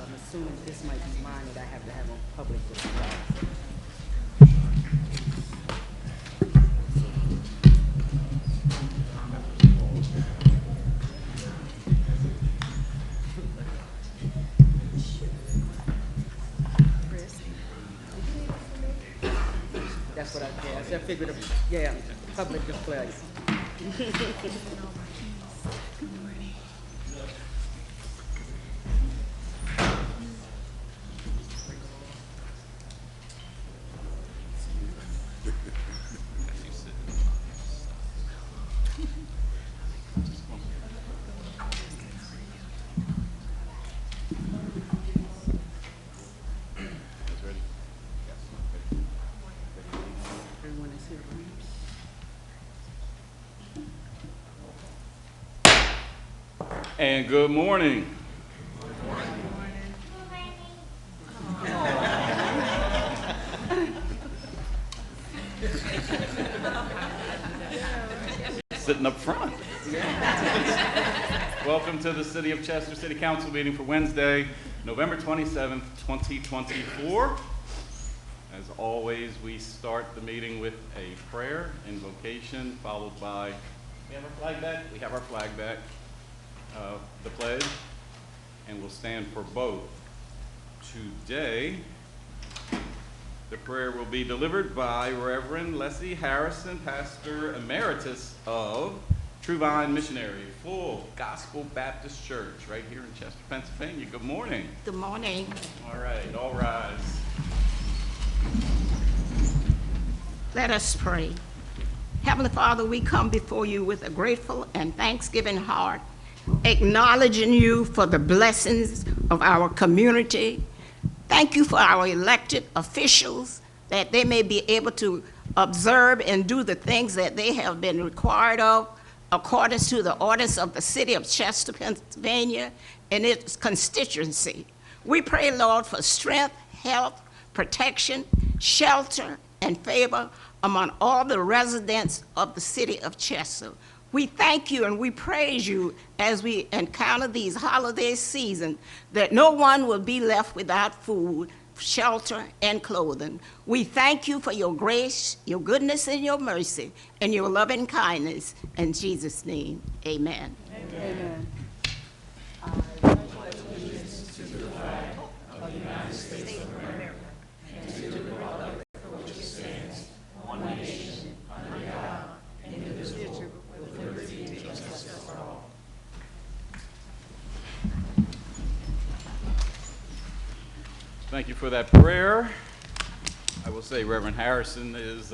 I'm assuming this might be mine that I have to have on public display. That's what I guess. I figured, yeah, public display. Everyone is here, right? And good morning. Sitting up front. Welcome to the City of Chester City Council meeting for Wednesday, November 27th, 2024. As always, we start the meeting with a prayer, invocation, followed by, we have our flag back? We have our flag back. The pledge, and we'll stand for both. Today, the prayer will be delivered by Reverend Leslie Harrison, Pastor Emeritus of True Vine Missionary Full Gospel Baptist Church, right here in Chester, Pennsylvania. Good morning. Good morning. All right, all rise. Let us pray. Heavenly Father, we come before you with a grateful and thanksgiving heart, acknowledging you for the blessings of our community. Thank you for our elected officials, that they may be able to observe and do the things that they have been required of according to the orders of the City of Chester, Pennsylvania, and its constituency. We pray, Lord, for strength, health, protection, shelter, and favor among all the residents of the City of Chester. We thank you and we praise you as we encounter these holiday seasons, that no one will be left without food, shelter, and clothing. We thank you for your grace, your goodness, and your mercy, and your loving kindness. In Jesus' name, amen. Amen. Thank you for that prayer. I will say Reverend Harrison is,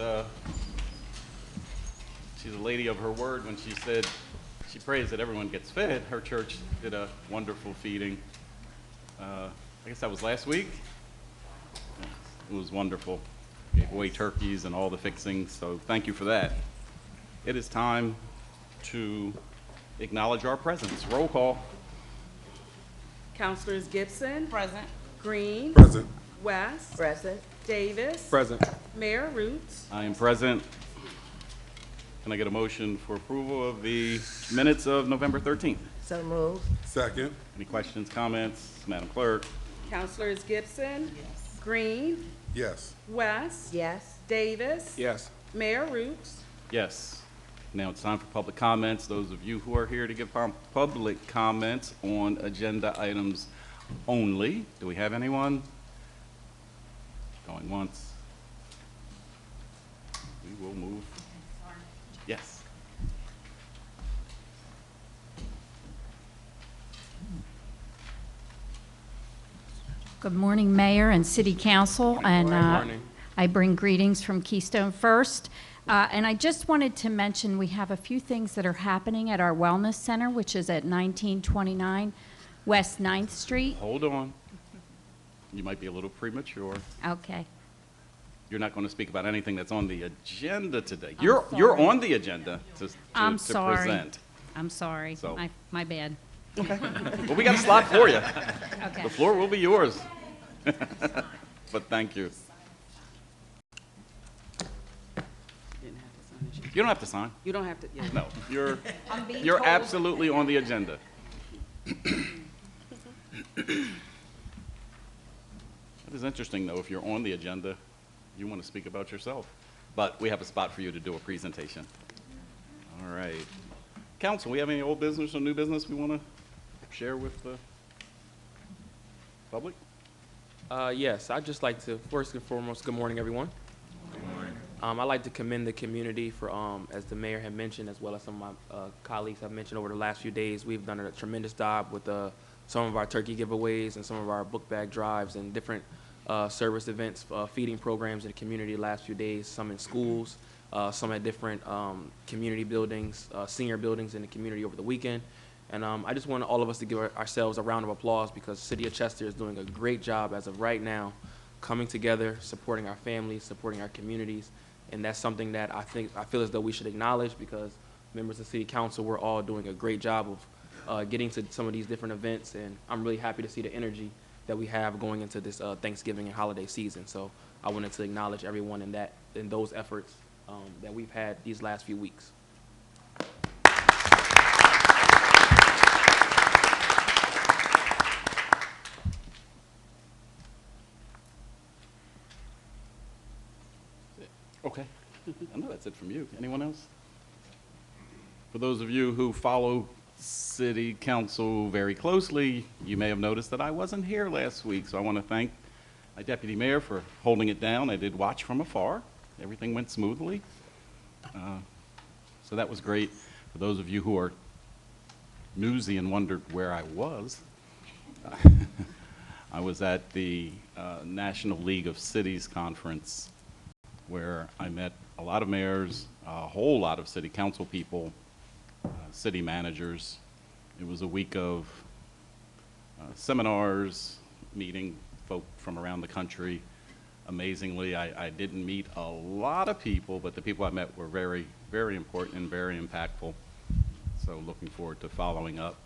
she's a lady of her word when she said she prays that everyone gets fed. Her church did a wonderful feeding. I guess that was last week. It was wonderful. Gave away turkeys and all the fixings, so thank you for that. It is time to acknowledge our presence. Roll call. Councilors Gibson. Present. Green. Present. West. Present. Davis. Present. Mayor Roots. I am present. Can I get a motion for approval of the minutes of November 13th? So moved. Second. Any questions, comments? Madam Clerk? Councilors Gibson. Yes. Green. Yes. West. Yes. Davis. Yes. Mayor Roots. Yes. Now it's time for public comments. Those of you who are here to give public comments on agenda items only. Do we have anyone? Going once. We will move. Yes. Good morning, Mayor and City Council, and morning. I bring greetings from Keystone First. And I just wanted to mention we have a few things that are happening at our Wellness Center, which is at 1929 West 9th Street. Hold on. You might be a little premature. Okay. You're not going to speak about anything that's on the agenda today. I'm You're sorry. on the agenda to I'm sorry. present. I'm sorry. So- My bad. Well, we got a slot for you. Okay. The floor will be yours. But thank you. Didn't have to sign it. You don't have to sign. You don't have to, yeah. No, you're I'm being you're told- absolutely on the agenda. It is interesting, though, if you're on the agenda, you want to speak about yourself. But we have a spot for you to do a presentation. All right. Council, we have any old business or new business we want to share with the public? Yes, I'd just like to, first and foremost, good morning, everyone. Good morning. I'd like to commend the community for, as the mayor had mentioned, as well as some of my colleagues have mentioned over the last few days, we've done a tremendous job with some of our turkey giveaways and some of our book bag drives and different service events, feeding programs in the community the last few days, some in schools, some at different community buildings, senior buildings in the community over the weekend. And I just want all of us to give ourselves a round of applause because the City of Chester is doing a great job as of right now, coming together, supporting our families, supporting our communities. And that's something that I feel as though we should acknowledge because members of City Council, we're all doing a great job of getting to some of these different events. And I'm really happy to see the energy that we have going into this Thanksgiving and holiday season. So I wanted to acknowledge everyone in those efforts that we've had these last few weeks. Okay. I know that's it from you. Anyone else? For those of you who follow City Council very closely, you may have noticed that I wasn't here last week, so I want to thank my deputy mayor for holding it down. I did watch from afar. Everything went smoothly. So that was great. For those of you who are newsy and wondered where I was, I was at the National League of Cities Conference where I met a lot of mayors, a whole lot of city council people, city managers. It was a week of seminars, meeting folk from around the country. Amazingly, I didn't meet a lot of people, but the people I met were very, very important and very impactful. So looking forward to following up.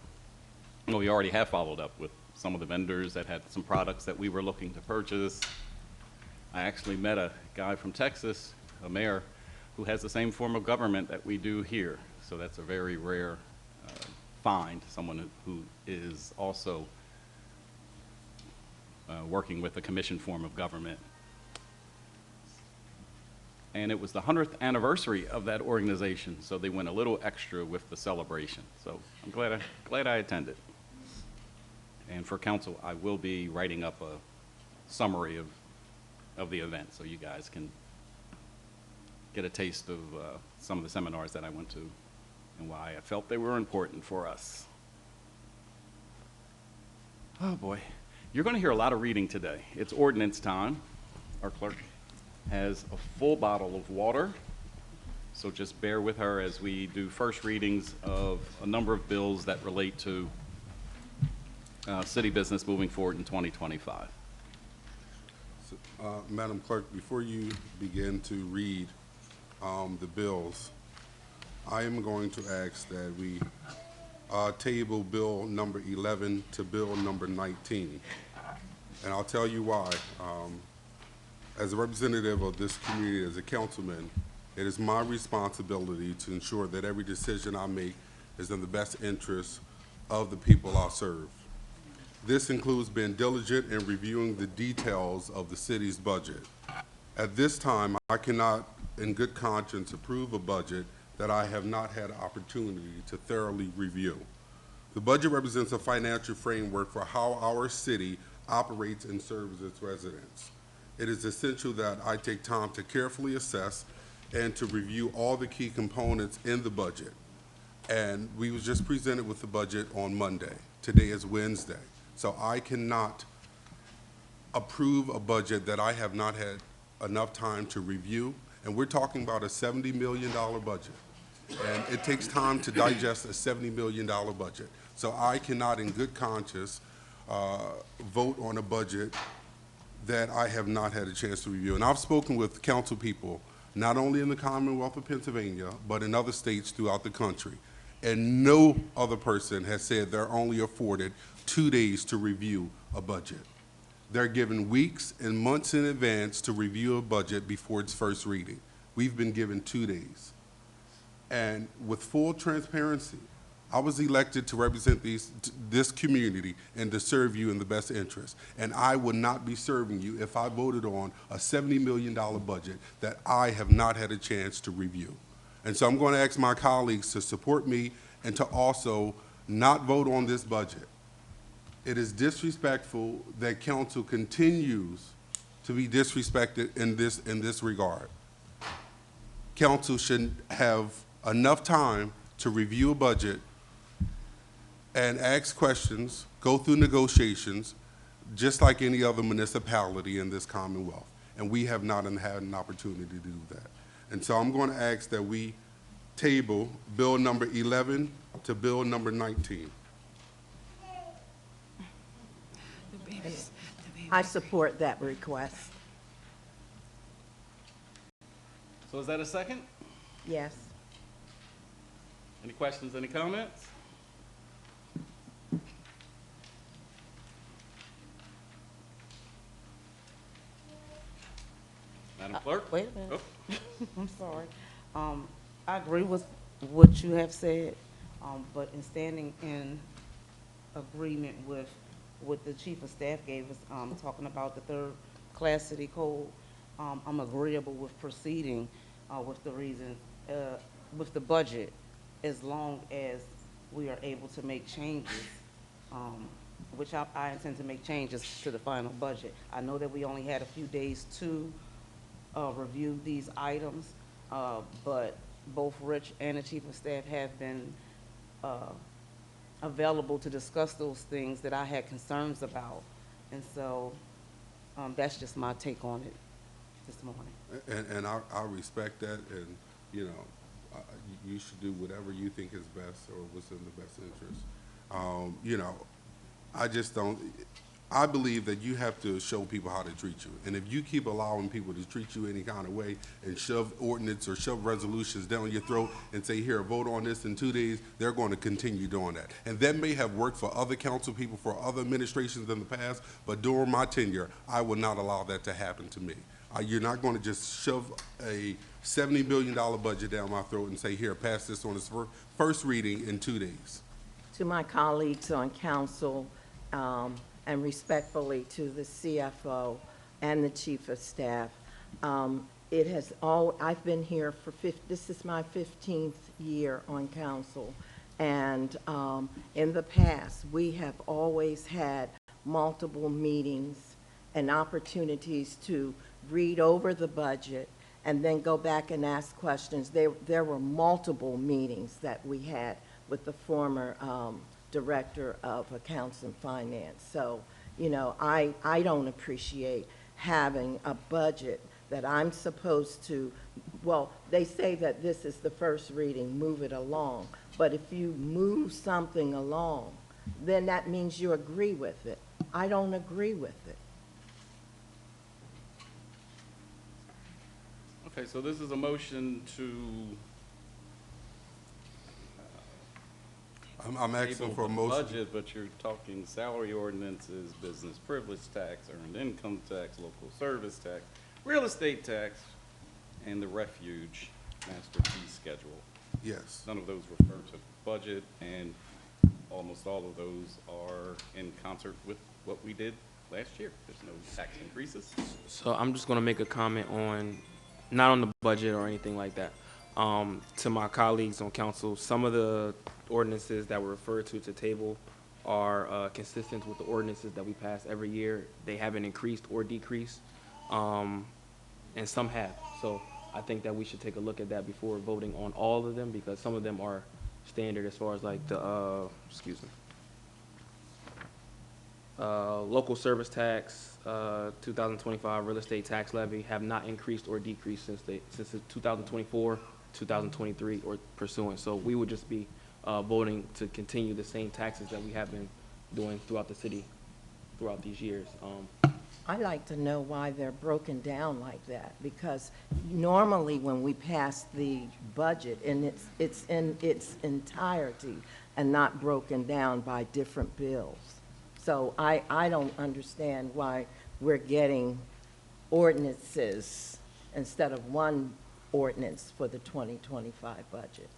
Well, we already have followed up with some of the vendors that had some products that we were looking to purchase. I actually met a guy from Texas, a mayor, who has the same form of government that we do here. So that's a very rare find, someone who is also working with a commission form of government. And it was the 100th anniversary of that organization, so they went a little extra with the celebration. So I'm glad I attended. And for council, I will be writing up a summary of the event so you guys can get a taste of some of the seminars that I went to and why I felt they were important for us. Oh boy, you're going to hear a lot of reading today. It's ordinance time. Our clerk has a full bottle of water, so just bear with her as we do first readings of a number of bills that relate to city business moving forward in 2025. Madam Clerk, before you begin to read the bills, I am going to ask that we table Bill number 11 to Bill number 19. And I'll tell you why. As a representative of this community, as a councilman, it is my responsibility to ensure that every decision I make is in the best interest of the people I serve. This includes being diligent in reviewing the details of the city's budget. At this time, I cannot, in good conscience, approve a budget that I have not had an opportunity to thoroughly review. The budget represents a financial framework for how our city operates and serves its residents. It is essential that I take time to carefully assess and to review all the key components in the budget. And we was just presented with the budget on Monday. Today is Wednesday. So I cannot approve a budget that I have not had enough time to review. And we're talking about a $70 million budget. And it takes time to digest a $70 million budget. So I cannot, in good conscience, vote on a budget that I have not had a chance to review. And I've spoken with council people, not only in the Commonwealth of Pennsylvania, but in other states throughout the country. And no other person has said they're only afforded 2 days to review a budget. They're given weeks and months in advance to review a budget before its first reading. We've been given 2 days. And with full transparency, I was elected to represent this community and to serve you in the best interest. And I would not be serving you if I voted on a $70 million budget that I have not had a chance to review. And so I'm going to ask my colleagues to support me and to also not vote on this budget. It is disrespectful that council continues to be disrespected in this regard. Council should have enough time to review a budget and ask questions, go through negotiations, just like any other municipality in this Commonwealth. And we have not had an opportunity to do that. And so I'm going to ask that we table Bill number 11 to Bill number 19. I support that request. So is that a second? Yes. Any questions, any comments? Madam Clerk? Wait a minute. Oh, I'm sorry. I agree with what you have said, but in standing in agreement with what the Chief of Staff gave us, talking about the third-class city code, I'm agreeable with proceeding with the reason, with the budget, as long as we are able to make changes, which I intend to make changes to the final budget. I know that we only had a few days to review these items, but both Rich and the Chief of Staff have been available to discuss those things that I had concerns about. And so that's just my take on it this morning. And I respect that, and, you know, you should do whatever you think is best or what's in the best interest. You know, I just don't, I believe that you have to show people how to treat you. And if you keep allowing people to treat you any kind of way and shove ordinance or shove resolutions down your throat and say, here, vote on this in 2 days, they're going to continue doing that. And that may have worked for other council people, for other administrations in the past, but during my tenure, I will not allow that to happen to me. You're not going to just shove a $70 million budget down my throat and say, here, pass this on its first reading in 2 days. To my colleagues on council, and respectfully to the CFO and the Chief of Staff, I've been here for this is my 15th year on council, and in the past, we have always had multiple meetings and opportunities to read over the budget and then go back and ask questions. There were multiple meetings that we had with the former Director of Accounts and Finance. So, you know, I don't appreciate having a budget that I'm supposed to, well, they say that this is the first reading, move it along. But if you move something along, then that means you agree with it. I don't agree with it. okay, so this is a motion to I'm asking for a table the motion. budget, but you're talking salary ordinances, business privilege tax, earned income tax, local service tax, real estate tax, and the refuge master fee schedule. Yes. None of those refer to budget, and almost all of those are in concert with what we did last year. There's no tax increases. So I'm just going to make a comment on, not on the budget or anything like that. To my colleagues on council, some of the ordinances that were referred to table are consistent with the ordinances that we pass every year. They haven't increased or decreased, and some have. So I think that we should take a look at that before voting on all of them, because some of them are standard as far as like the, local service tax, 2025 real estate tax levy have not increased or decreased since 2024, 2023 or pursuant. So we would just be voting to continue the same taxes that we have been doing throughout the city throughout these years. I'd like to know why they're broken down like that, because normally when we pass the budget and it's in its entirety and not broken down by different bills. So I don't understand why we're getting ordinances instead of one ordinance for the 2025 budget.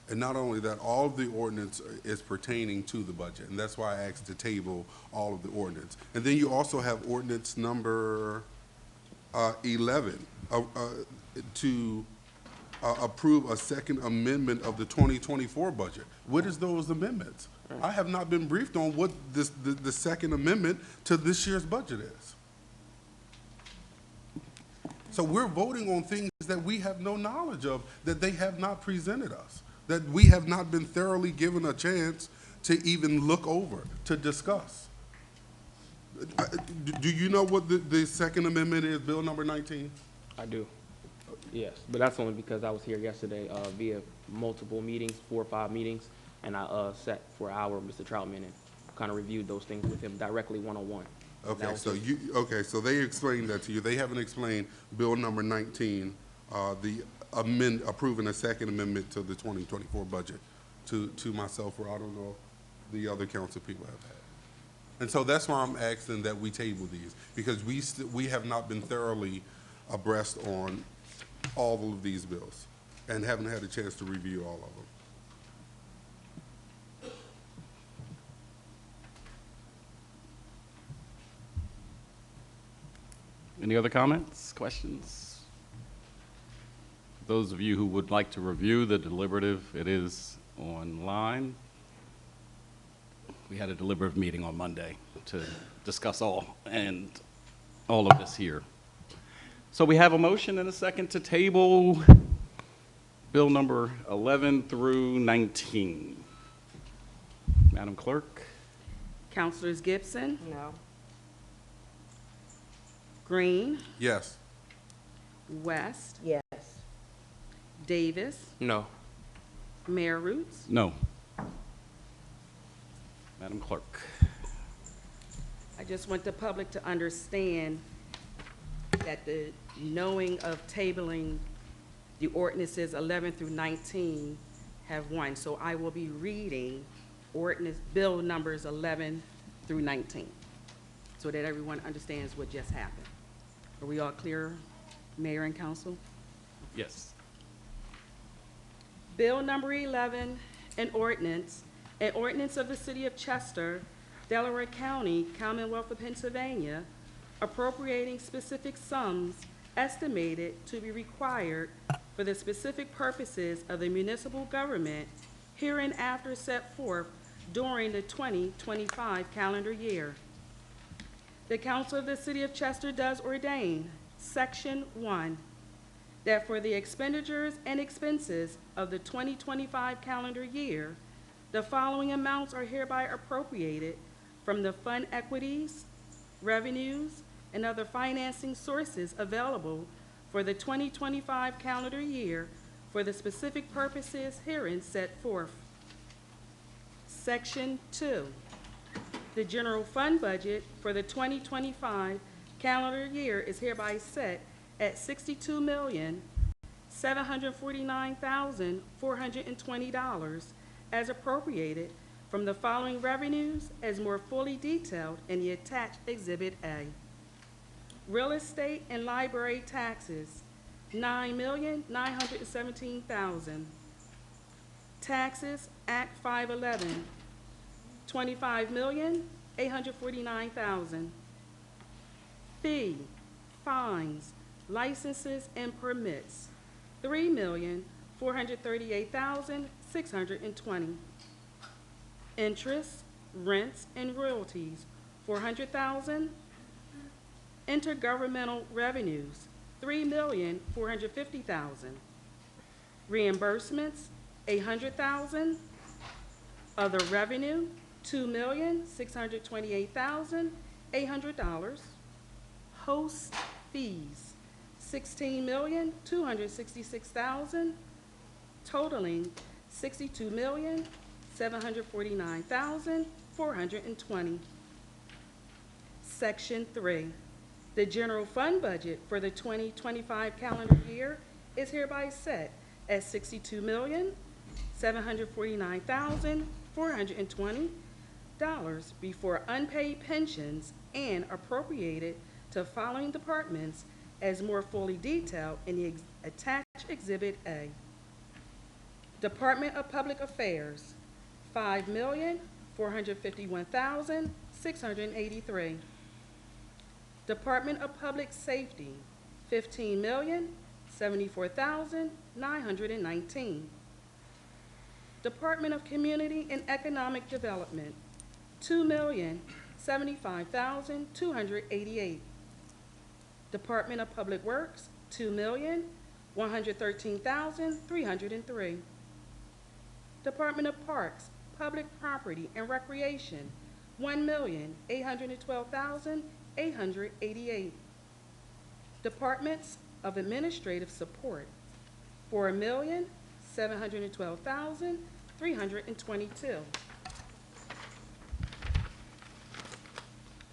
And not only that, all of the ordinance is pertaining to the budget, and that's why I asked to table all of the ordinance. And then you also have ordinance number 11 to approve a second amendment of the 2024 budget. What is those amendments? I have not been briefed on what the second amendment to this year's budget is. So we're voting on things that we have no knowledge of, that they have not presented us, that we have not been thoroughly given a chance to even look over, to discuss. Do you know what the second amendment is, Bill number 19? I do. Yes, but that's only because I was here yesterday via multiple meetings, 4 or 5 meetings, and I sat for an hour with Mr. Troutman and kind of reviewed those things with him directly one-on-one. Okay, so they explained that to you. They haven't explained Bill number 19, approving a second amendment to the 2024 budget to myself, or I don't know if the other council people have had. And so that's why I'm asking that we table these, because we have not been thoroughly abreast on all of these bills and haven't had a chance to review all of them. Any other comments, questions? Those of you who would like to review the deliberative, it is online. We had a deliberative meeting on Monday to discuss all of this here. So we have a motion and a second to table Bill number 11 through 19. Madam Clerk? Councilors Gibson, No. Green, Yes. West, Yes. Davis, No. Mayor Roots. No. Madam Clerk? I just want the public to understand that the knowing of tabling the ordinances 11 through 19 have won. So I will be reading ordinance, bill numbers 11 through 19, so that everyone understands what just happened. Are we all clear, Mayor and Council? Yes. Bill number 11, an ordinance of the City of Chester, Delaware County, Commonwealth of Pennsylvania, appropriating specific sums estimated to be required for the specific purposes of the municipal government hereinafter set forth during the 2025 calendar year. The Council of the City of Chester does ordain, Section 1, that for the expenditures and expenses of the 2025 calendar year, the following amounts are hereby appropriated from the fund equities, revenues, and other financing sources available for the 2025 calendar year for the specific purposes herein set forth. Section 2, the general fund budget for the 2025 calendar year is hereby set at $62,749,420 as appropriated from the following revenues as more fully detailed in the attached Exhibit A. Real estate and library taxes, $9,917,000. Taxes, Act 511, $25,849,000. Fee, fines, licenses, and permits, $3,438,620. Interest, rents, and royalties, $400,000. Intergovernmental revenues, $3,450,000. Reimbursements, $800,000. Other revenue, $2,628,800. Host fees, $16,266,000, totaling $62,749,420. Section 3, the general fund budget for the 2025 calendar year is hereby set at $62,749,420 before unpaid pensions and appropriated to following departments as more fully detailed in the attached Exhibit A. Department of Public Affairs, $5,451,683. Department of Public Safety, $15,074,919. Department of Community and Economic Development, $2,075,288. Department of Public Works, $2,113,303. Department of Parks, Public Property and Recreation, $1,812,888. Departments of Administrative Support, $4,712,322.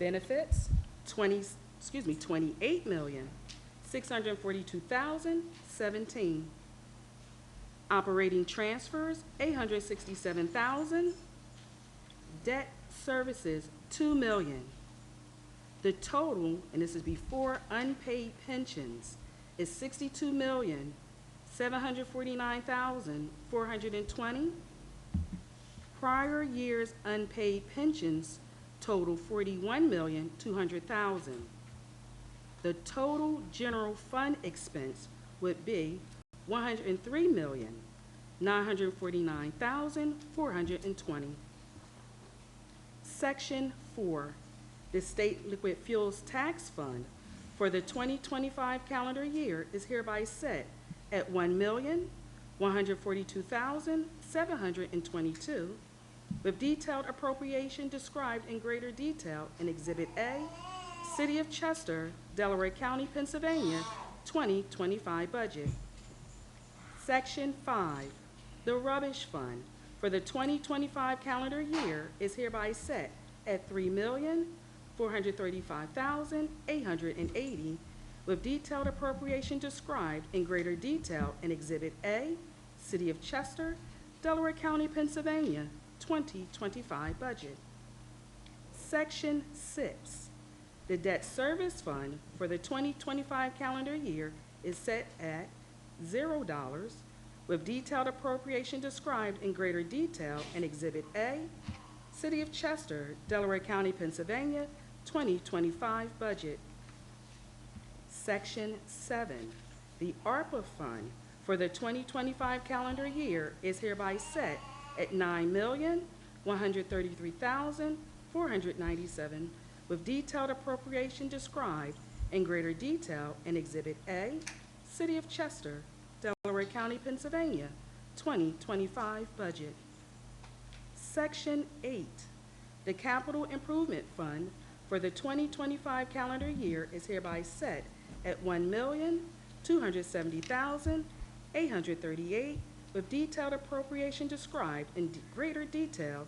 Benefits, $28,642,017. Operating transfers, $867,000. Debt services, $2 million. The total, and this is before unpaid pensions, is $62,749,420. Prior year's unpaid pensions total $41,200,000. The total general fund expense would be $103,949,420. Section 4, the State Liquid Fuels Tax Fund for the 2025 calendar year is hereby set at $1,142,722, with detailed appropriation described in greater detail in Exhibit A, City of Chester, Delaware County, Pennsylvania, 2025 budget. Section 5, the Rubbish Fund for the 2025 calendar year is hereby set at $3,435,880, with detailed appropriation described in greater detail in Exhibit A, City of Chester, Delaware County, Pennsylvania, 2025 budget. Section 6, the Debt Service Fund for the 2025 calendar year is set at $0, with detailed appropriation described in greater detail in Exhibit A, City of Chester, Delaware County, Pennsylvania, 2025 budget. Section 7, the ARPA Fund for the 2025 calendar year is hereby set at $9,133,497, with detailed appropriation described in greater detail in Exhibit A, City of Chester, Delaware County, Pennsylvania, 2025 budget. Section 8, the Capital Improvement Fund for the 2025 calendar year is hereby set at $1,270,838, with detailed appropriation described in greater detail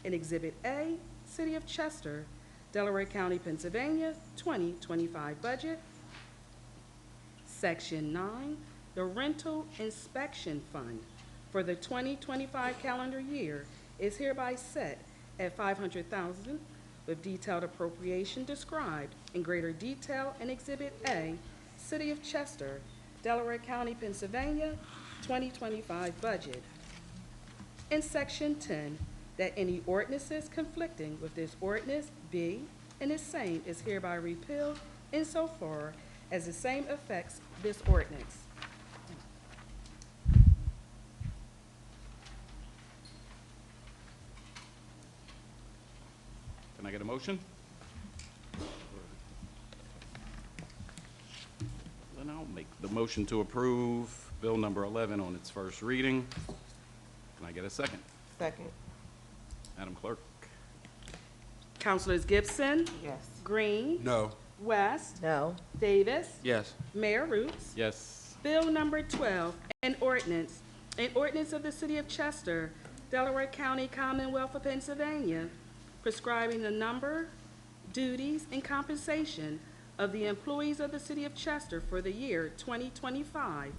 in Exhibit A, City of Chester, Delaware County, Pennsylvania, 2025 budget. Section 9, the Rental Inspection Fund for the 2025 calendar year is hereby set at $500,000, with detailed appropriation described in greater detail in Exhibit A, City of Chester, Delaware County, Pennsylvania, 2025 budget. In Section 10, that any ordinances conflicting with this ordinance be and the same is hereby repealed insofar as the same affects this ordinance. Can I get a motion? Then I'll make the motion to approve Bill number 11 on its first reading. Can I get a second? Second. Madam Clerk? Councilors Gibson, Yes. Green, No. West, No. Davis, Yes. Mayor Roots. Yes. Bill number 12, an ordinance of the City of Chester, Delaware County, Commonwealth of Pennsylvania, prescribing the number, duties, and compensation of the employees of the City of Chester for the year 2025,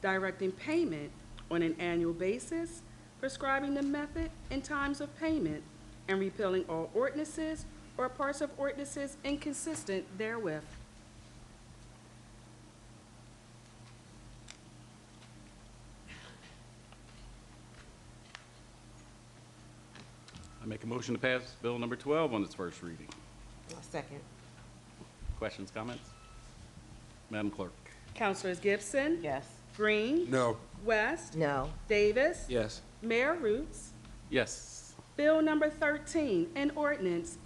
directing payment on an annual basis, prescribing the method and times of payment, and repealing all ordinances or parts of ordinances inconsistent therewith. make a motion to pass Bill number 12 on its first reading. Second. Questions, comments? Madam Clerk? Councilors Gibson? Yes. Green? No. West? No. Davis? Yes. Mayor Roots? Yes. Bill number 13, an ordinance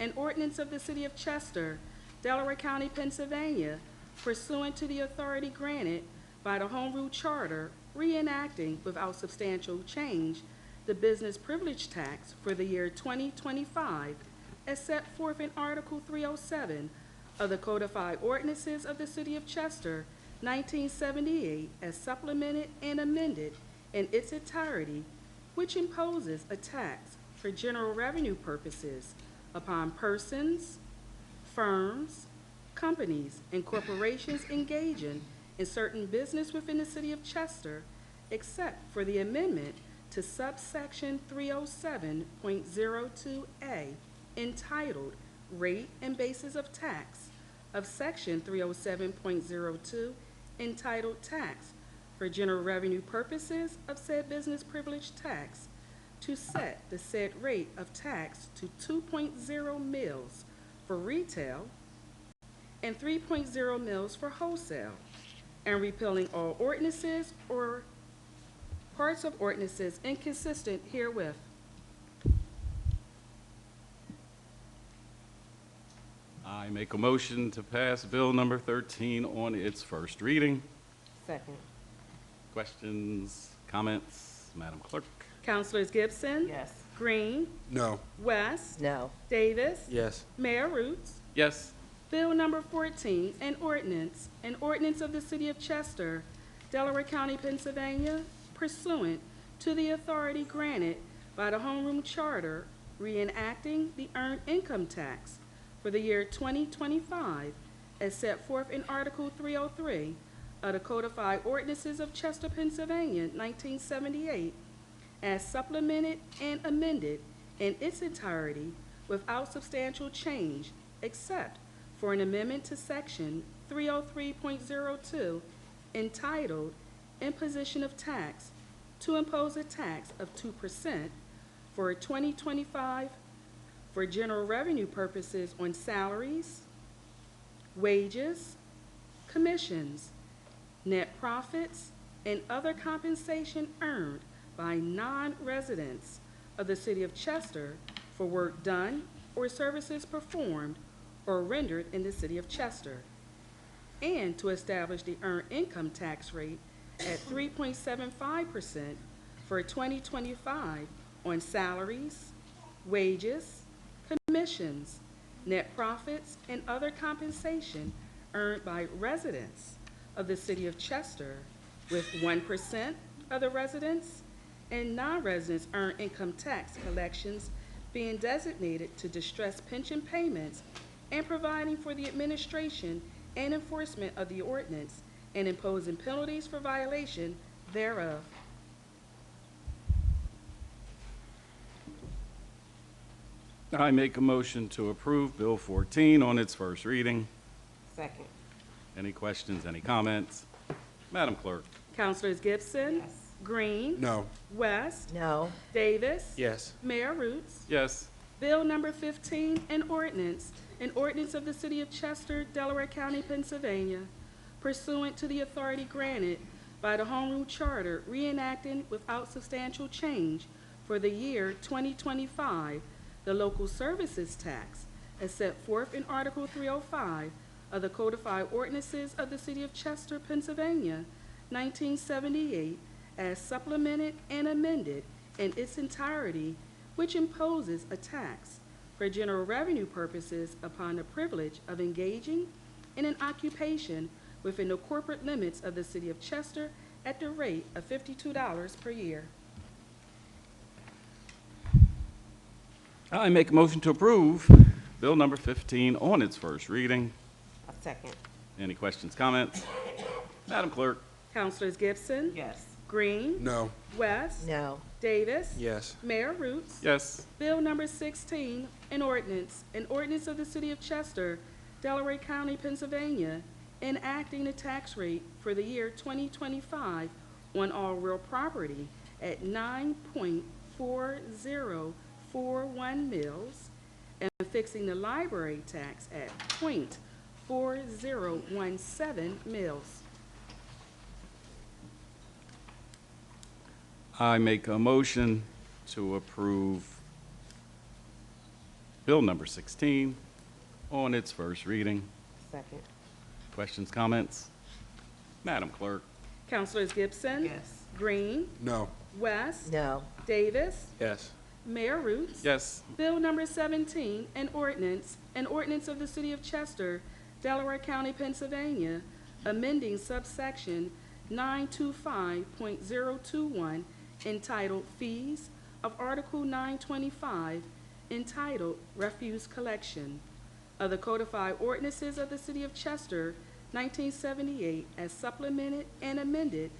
of the City of Chester, Delaware County, Pennsylvania, pursuant to the authority granted by the Home Rule Charter, reenacting without substantial change the business privilege tax for the year 2025 as set forth in Article 307 of the Codified Ordinances of the City of Chester, 1978, as supplemented and amended in its entirety, which imposes a tax for general revenue purposes upon persons, firms, companies, and corporations engaging in certain business within the City of Chester, except for the amendment to subsection 307.02A, entitled Rate and Basis of Tax of Section 307.02, entitled Tax for General Revenue Purposes of said business privilege tax, to set the said rate of tax to 2.0 mils for retail and 3.0 mils for wholesale, and repealing all ordinances or parts of ordinances inconsistent herewith. I make a motion to pass Bill number 13 on its first reading. Second. Questions, comments? Madam Clerk? Councilors Gibson? Yes. Green? No. West? No. Davis? Yes. Mayor Roots? Yes. Bill number 14, an ordinance of the City of Chester, Delaware County, Pennsylvania, pursuant to the authority granted by the Home Rule Charter, reenacting the earned income tax for the year 2025 as set forth in Article 303 of the Codified Ordinances of Chester, Pennsylvania, 1978, as supplemented and amended in its entirety without substantial change, except for an amendment to Section 303.02 entitled Imposition of Tax, to impose a tax of 2% for 2025 for general revenue purposes on salaries, wages, commissions, net profits, and other compensation earned by non-residents of the City of Chester for work done or services performed or rendered in the City of Chester, and to establish the earned income tax rate at 3.75% for 2025 on salaries, wages, commissions, net profits, and other compensation earned by residents of the City of Chester, with 1% of the residents and non-residents earned income tax collections being designated to distress pension payments, and providing for the administration and enforcement of the ordinance and imposing penalties for violation thereof. I make a motion to approve Bill 14 on its first reading. Second. Any questions, any comments? Madam Clerk? Councilors Gibson? Yes. Green? No. West? No. Davis? Yes. Mayor Roots? Yes. Bill number 15, an ordinance of the City of Chester, Delaware County, Pennsylvania, pursuant to the authority granted by the Home Rule Charter, reenacting without substantial change for the year 2025 the local services tax as set forth in Article 305 of the Codified Ordinances of the City of Chester, Pennsylvania, 1978, as supplemented and amended in its entirety, which imposes a tax for general revenue purposes upon the privilege of engaging in an occupation within the corporate limits of the City of Chester at the rate of $52 per year. I make a motion to approve Bill number 15 on its first reading. A second. Any questions, comments? Madam Clerk? Councilors Gibson? Yes. Green? No. West? No. Davis? Yes. Mayor Roots? Yes. Bill number 16, an ordinance of the City of Chester, Delaware County, Pennsylvania, enacting the tax rate for the year 2025 on all real property at 9.40 .41 mils and fixing the library tax at .4017 mils. I make a motion to approve Bill number 16 on its first reading. Second. Questions, comments? Madam Clerk? Councilors Gibson. Yes. Green. No. West. No. Davis. Yes. Mayor Roots. Yes. Bill number 17, an ordinance of the City of Chester, Delaware County, Pennsylvania, amending subsection 925.021 entitled Fees of Article 925 entitled Refuse Collection of the Codified Ordinances of the City of Chester, 1978, as supplemented and amended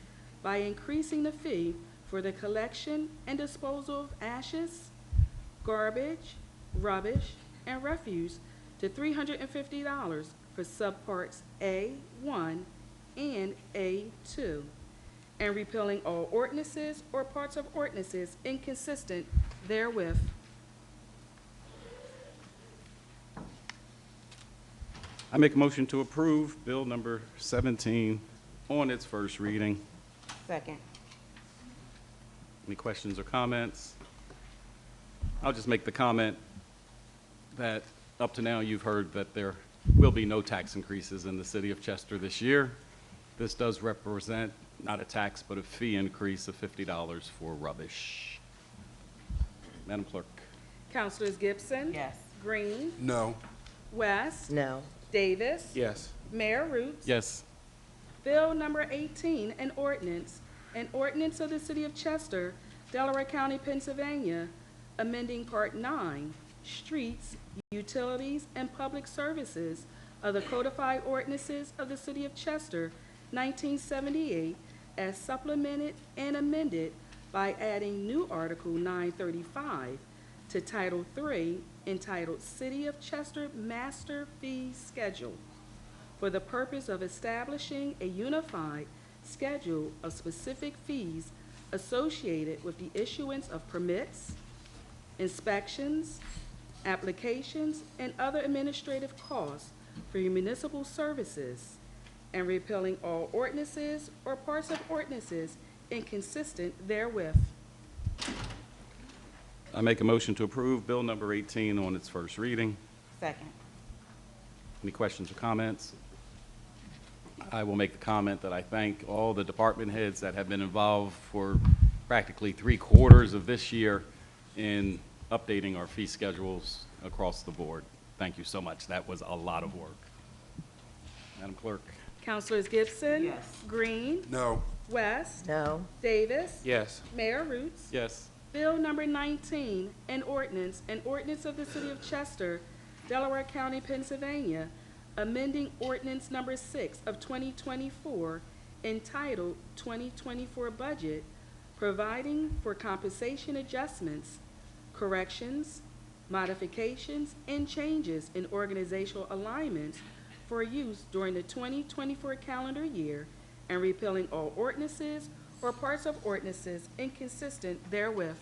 by increasing the fee for the collection and disposal of ashes, garbage, rubbish, and refuse to $350 for subparts A1 and A2, and repealing all ordinances or parts of ordinances inconsistent therewith. I make a motion to approve Bill number 17 on its first reading. Second. Any questions or comments? I'll just make the comment that up to now you've heard that there will be no tax increases in the City of Chester this year. This does represent not a tax but a fee increase of $50 for rubbish. Madam Clerk? Councilors Gibson. Yes. Green. No. West. No. Davis. Yes. Mayor Roots. Yes. Bill number 18, an ordinance of the City of Chester, Delaware County, Pennsylvania, amending Part 9, Streets, Utilities, and Public Services of the Codified Ordinances of the City of Chester, 1978, as supplemented and amended by adding new Article 935 to Title III, entitled City of Chester Master Fee Schedule, for the purpose of establishing a unified schedule of specific fees associated with the issuance of permits, inspections, applications, and other administrative costs for municipal services, and repealing all ordinances or parts of ordinances inconsistent therewith. I make a motion to approve Bill number 18 on its first reading. Second. Any questions or comments? I will make the comment that I thank all the department heads that have been involved for practically 3/4 of this year in updating our fee schedules across the board. Thank you so much. That was a lot of work. Madam Clerk? Councilors Gibson. Yes. Green. No. West. No. Davis. Yes. Mayor Roots. Yes. Bill number 19, an ordinance of the City of Chester, Delaware County, Pennsylvania, amending ordinance number 6 of 2024 entitled 2024 Budget, providing for compensation adjustments, corrections, modifications, and changes in organizational alignments for use during the 2024 calendar year, and repealing all ordinances or parts of ordinances inconsistent therewith.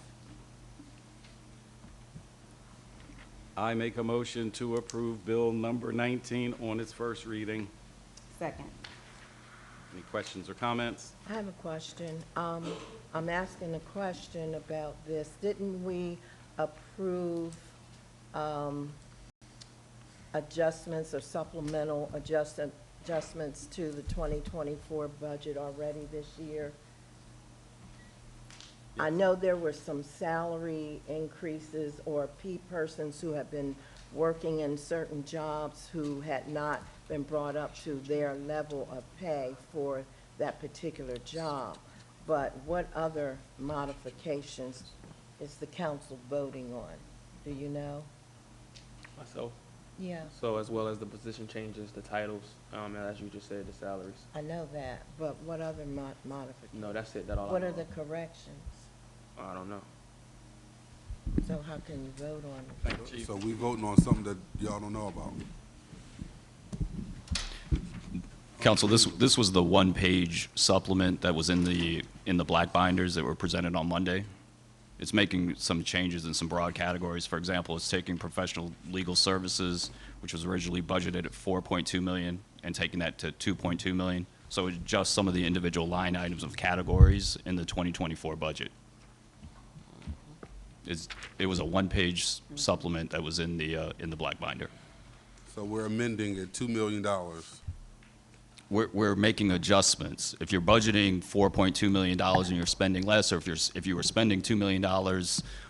I make a motion to approve Bill number 19 on its first reading. Second. Any questions or comments? I have a question. I'm asking a question about this. Didn't we approve adjustments or supplemental adjustments to the 2024 budget already this year? I know there were some salary increases or persons who have been working in certain jobs who had not been brought up to their level of pay for that particular job. But what other modifications is the council voting on? Do you know? Myself. Yeah, So as well as the position changes, the titles, and as you just said, the salaries. I know that, but what other modifications? No, that's it. That all. I What know are the of. corrections? I don't know. So how can you vote on it? So we voting on something that y'all don't know about. Council, this was the one-page supplement that was in the black binders that were presented on Monday. It's making some changes in some broad categories. For example, it's taking professional legal services, which was originally budgeted at 4.2 million, and taking that to 2.2 million. So it adjusts some of the individual line items of categories in the 2024 budget. It was a one-page supplement that was in the black binder. So we're amending at $2 million. We're making adjustments. If you're budgeting $4.2 million and you're spending less, or if you were spending $2 million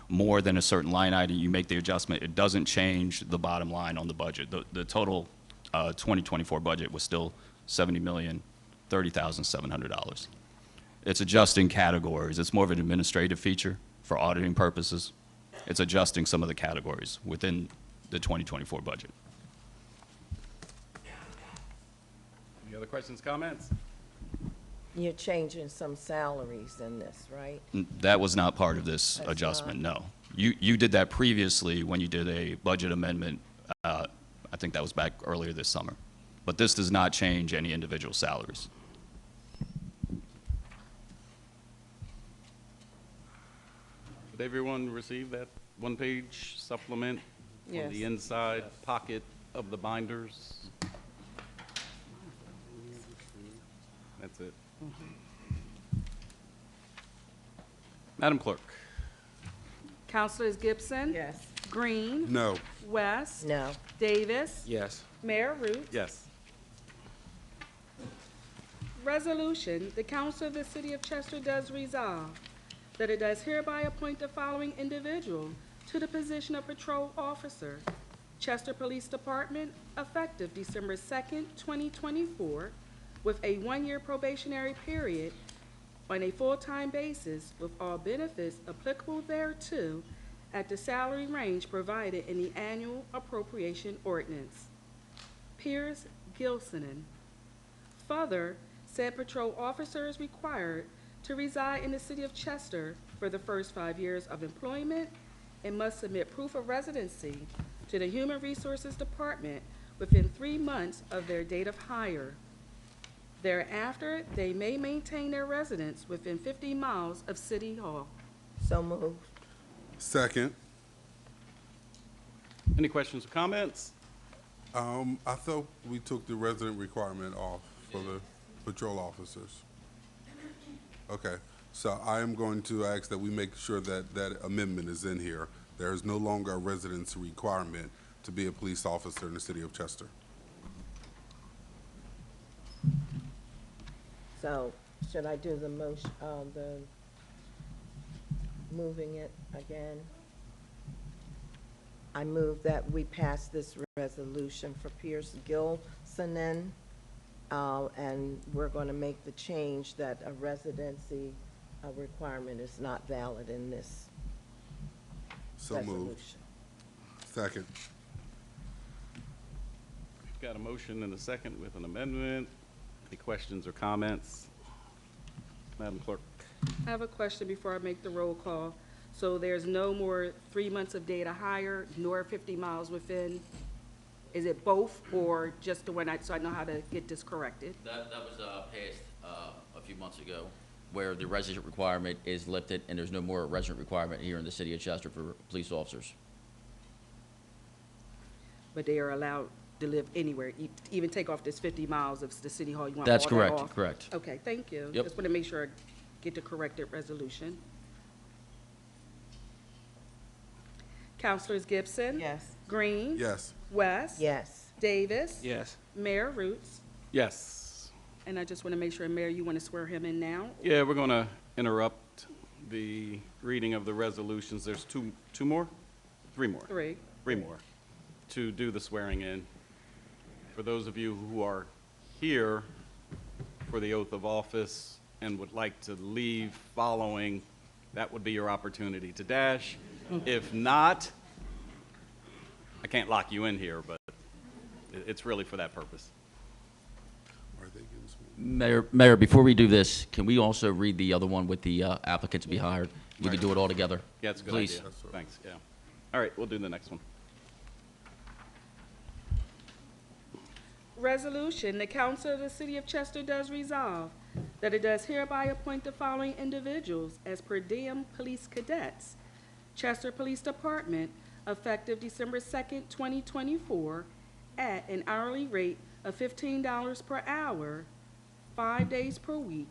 more than a certain line item, you make the adjustment. It doesn't change the bottom line on the budget. The total 2024 budget was still $70,030,700. It's adjusting categories. It's more of an administrative feature for auditing purposes. It's adjusting some of the categories within the 2024 budget. Any other questions, comments? You're changing some salaries in this, right? That was not part of this That's adjustment, no. You did that previously when you did a budget amendment. I think that was back earlier this summer. But this does not change any individual salaries. Did everyone receive that one-page supplement on Yes. the inside pocket of the binders? That's it. Madam Clerk? Councilors Gibson? Yes. Green? No. West? No. Davis? Yes. Mayor Root? Yes. Resolution, the Council of the City of Chester does resolve that it does hereby appoint the following individual to the position of patrol officer, Chester Police Department, effective December 2nd, 2024, with a one-year probationary period on a full-time basis with all benefits applicable thereto at the salary range provided in the annual appropriation ordinance. Piers Gilsonen. Further, said patrol officer is required to reside in the city of Chester for the first 5 years of employment and must submit proof of residency to the Human Resources Department within 3 months of their date of hire. Thereafter, they may maintain their residence within 50 miles of City Hall. So moved. Second. Any questions or comments? I thought we took the resident requirement off for the patrol officers. Okay, so I am going to ask that we make sure that that amendment is in here. There is no longer a residency requirement to be a police officer in the city of Chester. So should I do the motion, the moving it again? I move that we pass this resolution for Pierce Gilsonen, and we're going to make the change that a residency requirement is not valid in this So moved. resolution. Second. We've got a motion and a second with an amendment. Any questions or comments? Madam Clerk? I have a question before I make the roll call. So there's no more 3 months of data hire, nor 50 miles within? Is it both, or just the one, so I know how to get this corrected? That was passed a few months ago, where the resident requirement is lifted, and there's no more resident requirement here in the city of Chester for police officers. But they are allowed to live anywhere, even take off this 50 miles of the City Hall? You want That's all that correct, off? correct. Okay, thank you. Yep. Just want to make sure I get the corrected resolution. Councilors Gibson? Yes. Green? Yes. West? Yes. Davis? Yes. Mayor Roots? Yes. And I just want to make sure, Mayor, you want to swear him in now? Yeah, we're going to interrupt the reading of the resolutions. There's two more? Three more. Three more to do the swearing in. For those of you who are here for the oath of office and would like to leave following, that would be your opportunity to dash. If not, I can't lock you in here, but it's really for that purpose. Are they getting sworn? Mayor, before we do this, can we also read the other one with the applicant to be hired? We can do it all together. Yeah, it's a good Please. idea. Thanks, yeah. All right, we'll do the next one. Resolution, the Council of the City of Chester does resolve that it does hereby appoint the following individuals as per diem police cadets, Chester Police Department, effective December 2nd, 2024, at an hourly rate of $15 per hour, 5 days per week,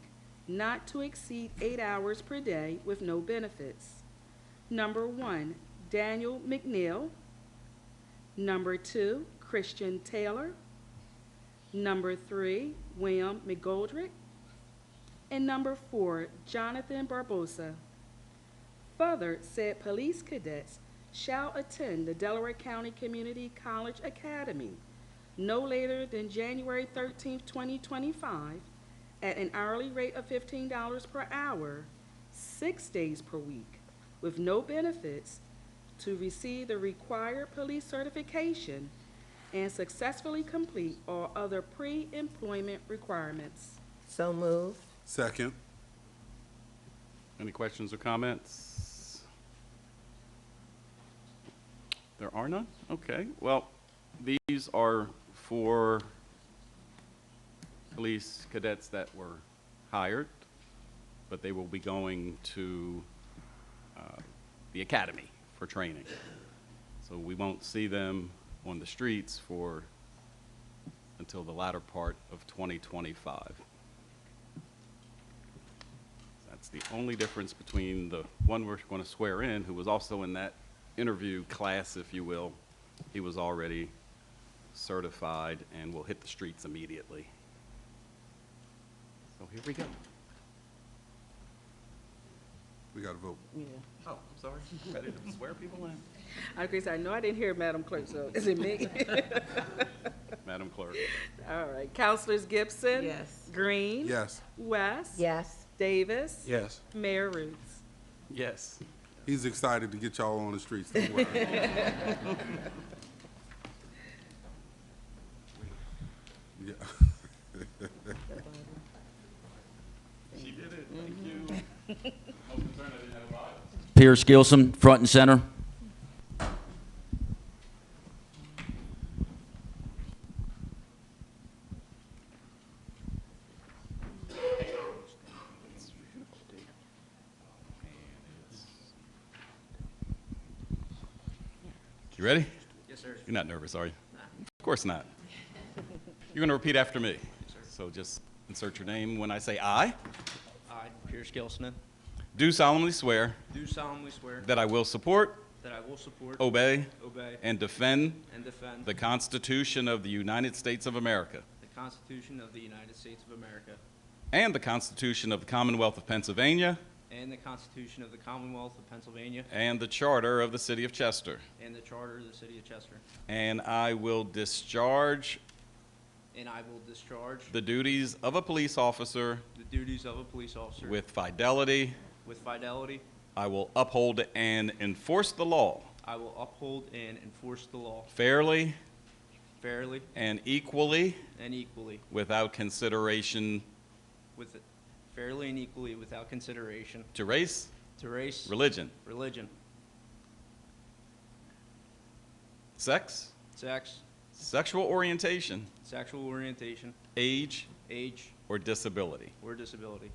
not to exceed 8 hours per day with no benefits. Number 1, Daniel McNeil. Number 2, Christian Taylor. Number 3, William McGoldrick. And number 4, Jonathan Barbosa. Further, said police cadets shall attend the Delaware County Community College Academy no later than January 13th, 2025, at an hourly rate of $15 per hour, 6 days per week, with no benefits, to receive the required police certification and successfully complete all other pre-employment requirements. So moved. Second. Any questions or comments? There are none? Okay, well, these are for police cadets that were hired, but they will be going to the academy for training. So we won't see them on the streets until the latter part of 2025. That's the only difference between the one we're going to swear in, who was also in that interview class, if you will. He was already certified and will hit the streets immediately. So here we go. We got to vote. Yeah. Oh, I'm sorry. Ready to swear people in? I agree, I know I didn't hear Madam Clerk, so is it me? Madam Clerk. All right, Councilors Gibson. Yes. Green. Yes. West. Yes. Davis. Yes. Mayor Roots. Yes. He's excited to get y'all on the streets. Don't worry. Yeah. She did it. Thank you. Most concerned I didn't have a Bible. Pierce Gilson, front and center. You ready? Yes, sir. You're not nervous, are you? Of course not. You're going to repeat after me. So just insert your name when I say I. I, Pierce Gilson, Do solemnly swear do solemnly swear that I will support, that I will support, obey, obey, and defend and defend the Constitution of the United States of America the Constitution of the United States of America and the Constitution of the Commonwealth of Pennsylvania and the Constitution of the Commonwealth of Pennsylvania and the Charter of the City of Chester. and the Charter of the City of Chester. And I will discharge And I will discharge the duties of a police officer the duties of a police officer with fidelity. with fidelity. I will uphold and enforce the law I will uphold and enforce the law fairly fairly and equally and equally without consideration fairly and equally without consideration to race, to race, religion, religion, sex, sex, sexual orientation, sexual orientation, age, age, or disability. or disability.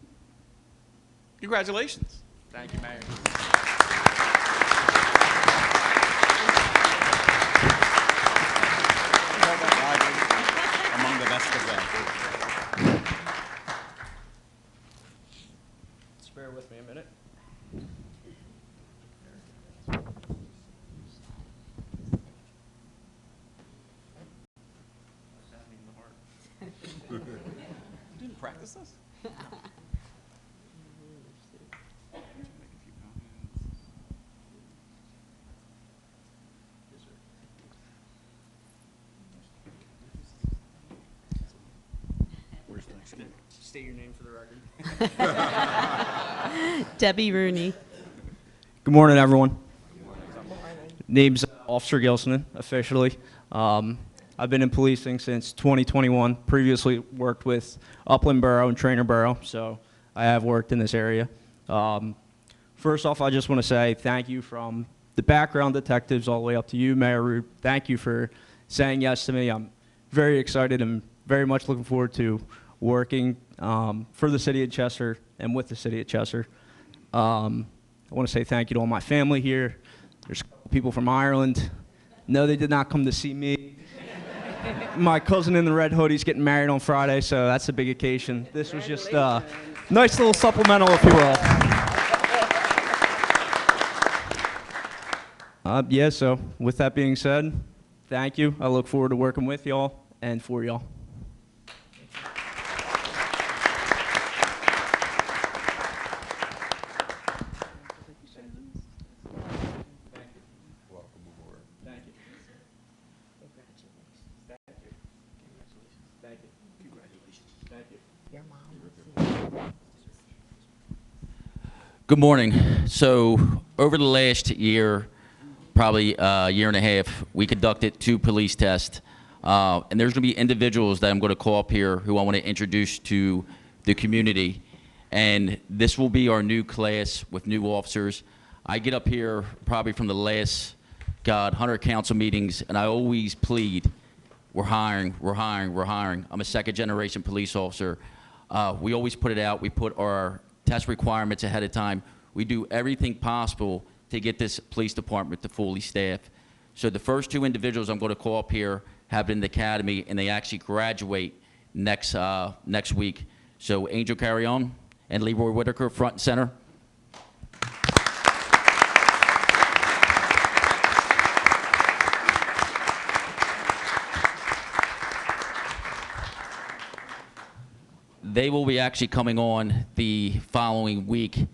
Congratulations. Thank you, Mayor. Among the best of them. Just bear with me a minute. Didn't practice this? State your name for the record. Debbie Rooney. Good morning, everyone. Name's Officer Gilson, officially. I've been in policing since 2021. Previously worked with Upland Borough and Trainer Borough, so I have worked in this area. First off, I just want to say thank you from the background detectives all the way up to you, Mayor Root. Thank you for saying yes to me. I'm very excited and very much looking forward to working for the city of Chester and with the city of Chester. I want to say thank you to all my family here. There's a couple people from Ireland. No, they did not come to see me. My cousin in the red hoodie's getting married on Friday, so that's a big occasion. This was just a nice little supplemental, if you will. Yeah, so with that being said, thank you. I look forward to working with y'all and for y'all. Good morning. So over the last year, probably a year and a half, we conducted 2 police tests. And there's going to be individuals that I'm going to call up here who I want to introduce to the community. And this will be our new class with new officers. I get up here probably from the last, 100 council meetings, and I always plead, we're hiring, we're hiring, we're hiring. I'm a second-generation police officer. We always put it out. We put our test requirements ahead of time. We do everything possible to get this police department to fully staff. So the first 2 individuals I'm going to call up here have been in the academy, and they actually graduate next week. So Angel Carrion and Leroy Whitaker, front and center. They will be actually coming on the following week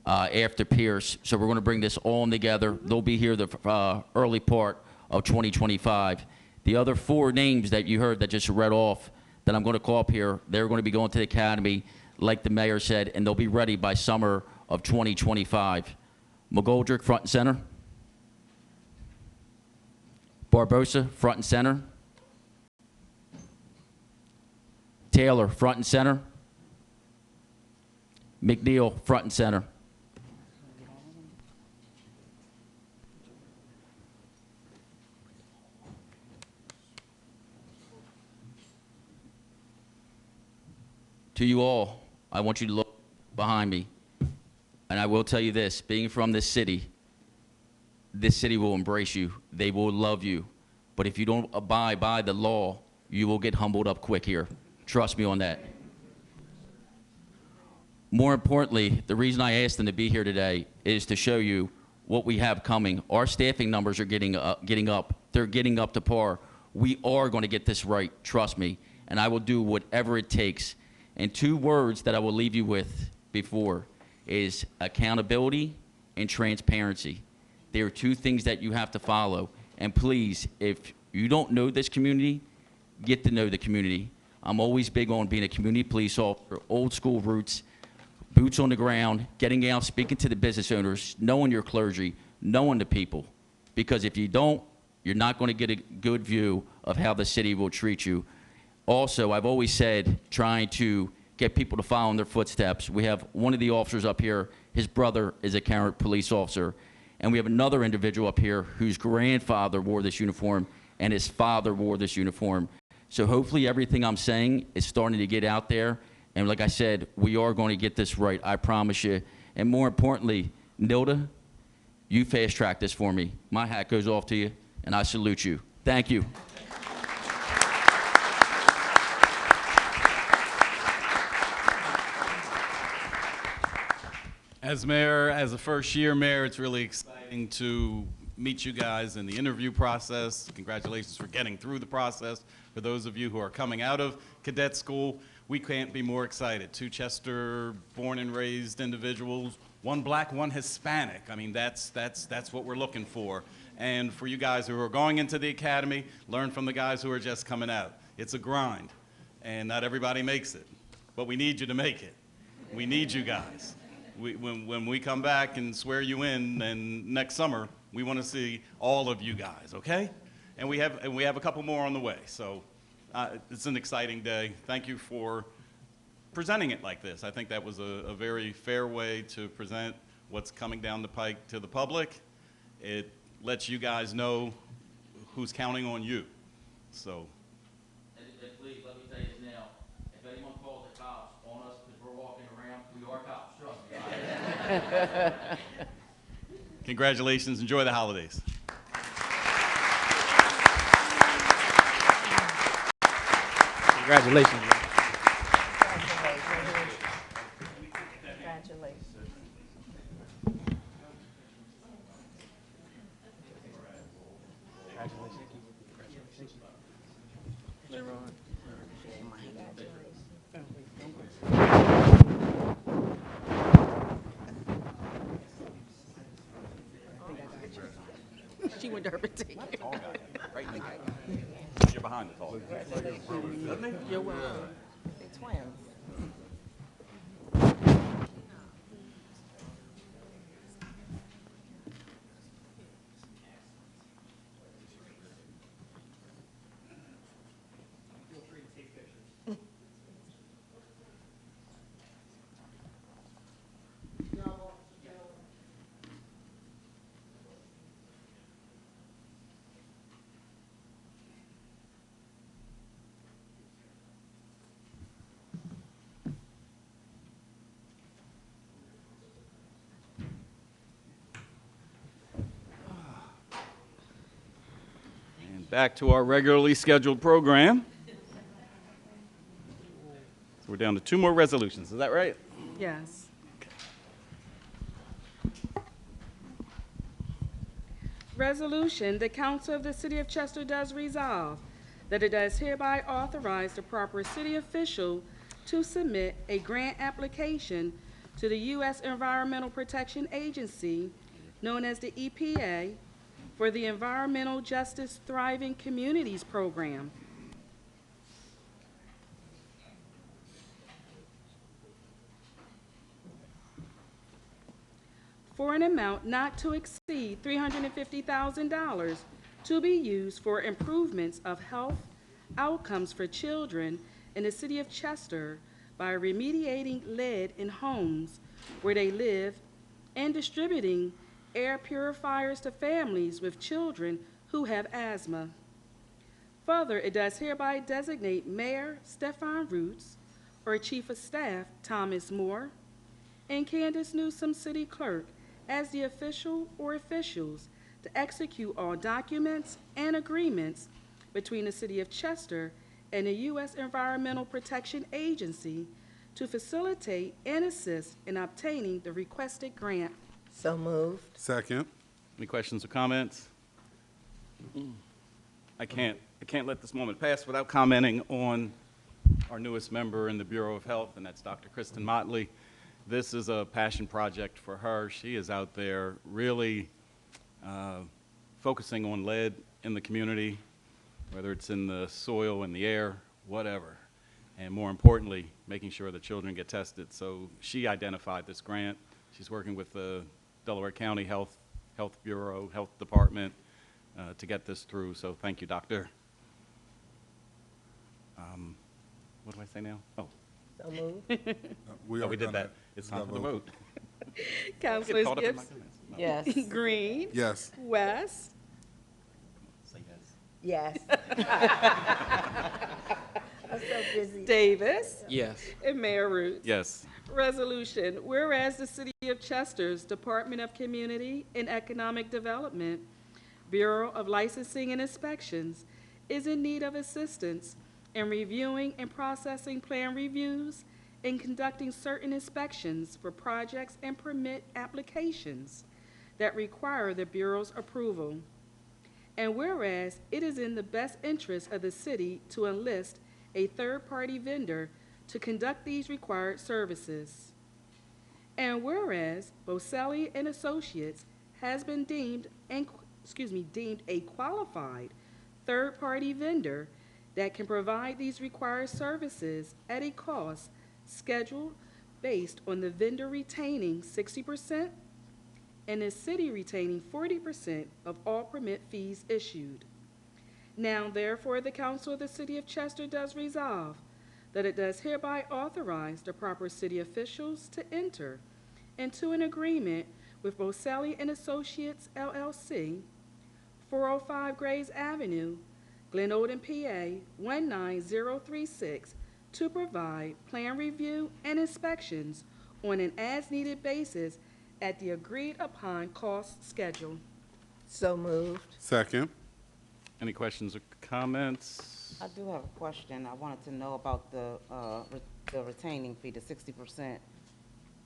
after Pierce. So we're going to bring this all together. They'll be here the early part of 2025. The other 4 names that you heard that just read off that I'm going to call up here, they're going to be going to the academy, like the mayor said, and they'll be ready by summer of 2025. McGoldrick, front and center. Barbosa, front and center. Taylor, front and center. McNeil, front and center. To you all, I want you to look behind me. And I will tell you this, being from this city will embrace you. They will love you. But if you don't abide by the law, you will get humbled up quick here. Trust me on that. More importantly, the reason I asked them to be here today is to show you what we have coming. Our staffing numbers are getting up. They're getting up to par. We are going to get this right, trust me. And I will do whatever it takes. And 2 words that I will leave you with before is accountability and transparency. There are 2 things that you have to follow. And please, if you don't know this community, get to know the community. I'm always big on being a community police officer, old school roots, boots on the ground, getting out, speaking to the business owners, knowing your clergy, knowing the people. Because if you don't, you're not going to get a good view of how the city will treat you. Also, I've always said, trying to get people to follow in their footsteps. We have one of the officers up here, his brother is a current police officer. And we have another individual up here whose grandfather wore this uniform and his father wore this uniform. So hopefully everything I'm saying is starting to get out there. And like I said, we are going to get this right, I promise you. And more importantly, Nilda, you fast-track this for me. My hat goes off to you, and I salute you. Thank you. As mayor, as a first-year mayor, it's really exciting to meet you guys in the interview process. Congratulations for getting through the process. For those of you who are coming out of cadet school, we can't be more excited. 2 Chester born and raised individuals, 1 black, 1 Hispanic. I mean, that's what we're looking for. And for you guys who are going into the academy, learn from the guys who are just coming out. It's a grind, and not everybody makes it. But we need you to make it. We need you guys. When we come back and swear you in, and next summer, we want to see all of you guys, okay? And we have a couple more on the way. So it's an exciting day. Thank you for presenting it like this. I think that was a very fair way to present what's coming down the pike to the public. It lets you guys know who's counting on you. So. And please let me tell you this now. If anyone calls the cops Congratulations. Enjoy the holidays. Congratulations. Congratulations. She went to her particular. You're behind us all. You're welcome. They're twins. And back to our regularly scheduled program. So we're down to 2 more resolutions. Is that right? Yes. Resolution, the Council of the City of Chester does resolve that it does hereby authorize the proper city official to submit a grant application to the U.S. Environmental Protection Agency, known as the EPA, for the Environmental Justice Thriving Communities Program. For an amount not to exceed $350,000 to be used for improvements of health outcomes for children in the city of Chester by remediating lead in homes where they live and distributing air purifiers to families with children who have asthma. Further, it does hereby designate Mayor Stefan Roots or Chief of Staff Thomas Moore and Candace Newsom, City Clerk, as the official or officials to execute all documents and agreements between the City of Chester and the U.S. Environmental Protection Agency to facilitate and assist in obtaining the requested grant. So moved. Second. Any questions or comments? I can't let this moment pass without commenting on our newest member in the Bureau of Health, and that's Dr. Kristen Motley. This is a passion project for her. She is out there really focusing on lead in the community, whether it's in the soil, in the air, whatever. And more importantly, making sure that children get tested. So she identified this grant. She's working with the Delaware County Health Bureau, Health Department to get this through. So thank you, Doctor. What do I say now? Oh, So moved. we already did done that. It's time for the vote. Councilors caught up in my Gibbs, comments. No. Yes. Green, Yes. West, Say yes. Yes. I'm so busy. Davis, Yes. and Mayor Roots. Yes. Resolution, whereas the City of Chester's Department of Community and Economic Development, Bureau of Licensing and Inspections, is in need of assistance in reviewing and processing plan reviews and conducting certain inspections for projects and permit applications that require the Bureau's approval. And whereas it is in the best interest of the city to enlist a third-party vendor to conduct these required services. And whereas Boselli and Associates has been deemed a qualified third-party vendor that can provide these required services at a cost scheduled based on the vendor retaining 60% and the city retaining 40% of all permit fees issued. Now, therefore, the Council of the City of Chester does resolve that it does hereby authorize the proper city officials to enter into an agreement with Boselli and Associates LLC, 405 Grays Avenue, Glen Olden, PA 19036, to provide plan review and inspections on an as-needed basis at the agreed-upon cost schedule. So moved. Second. Any questions or comments? I do have a question. I wanted to know about the retaining fee, the 60%,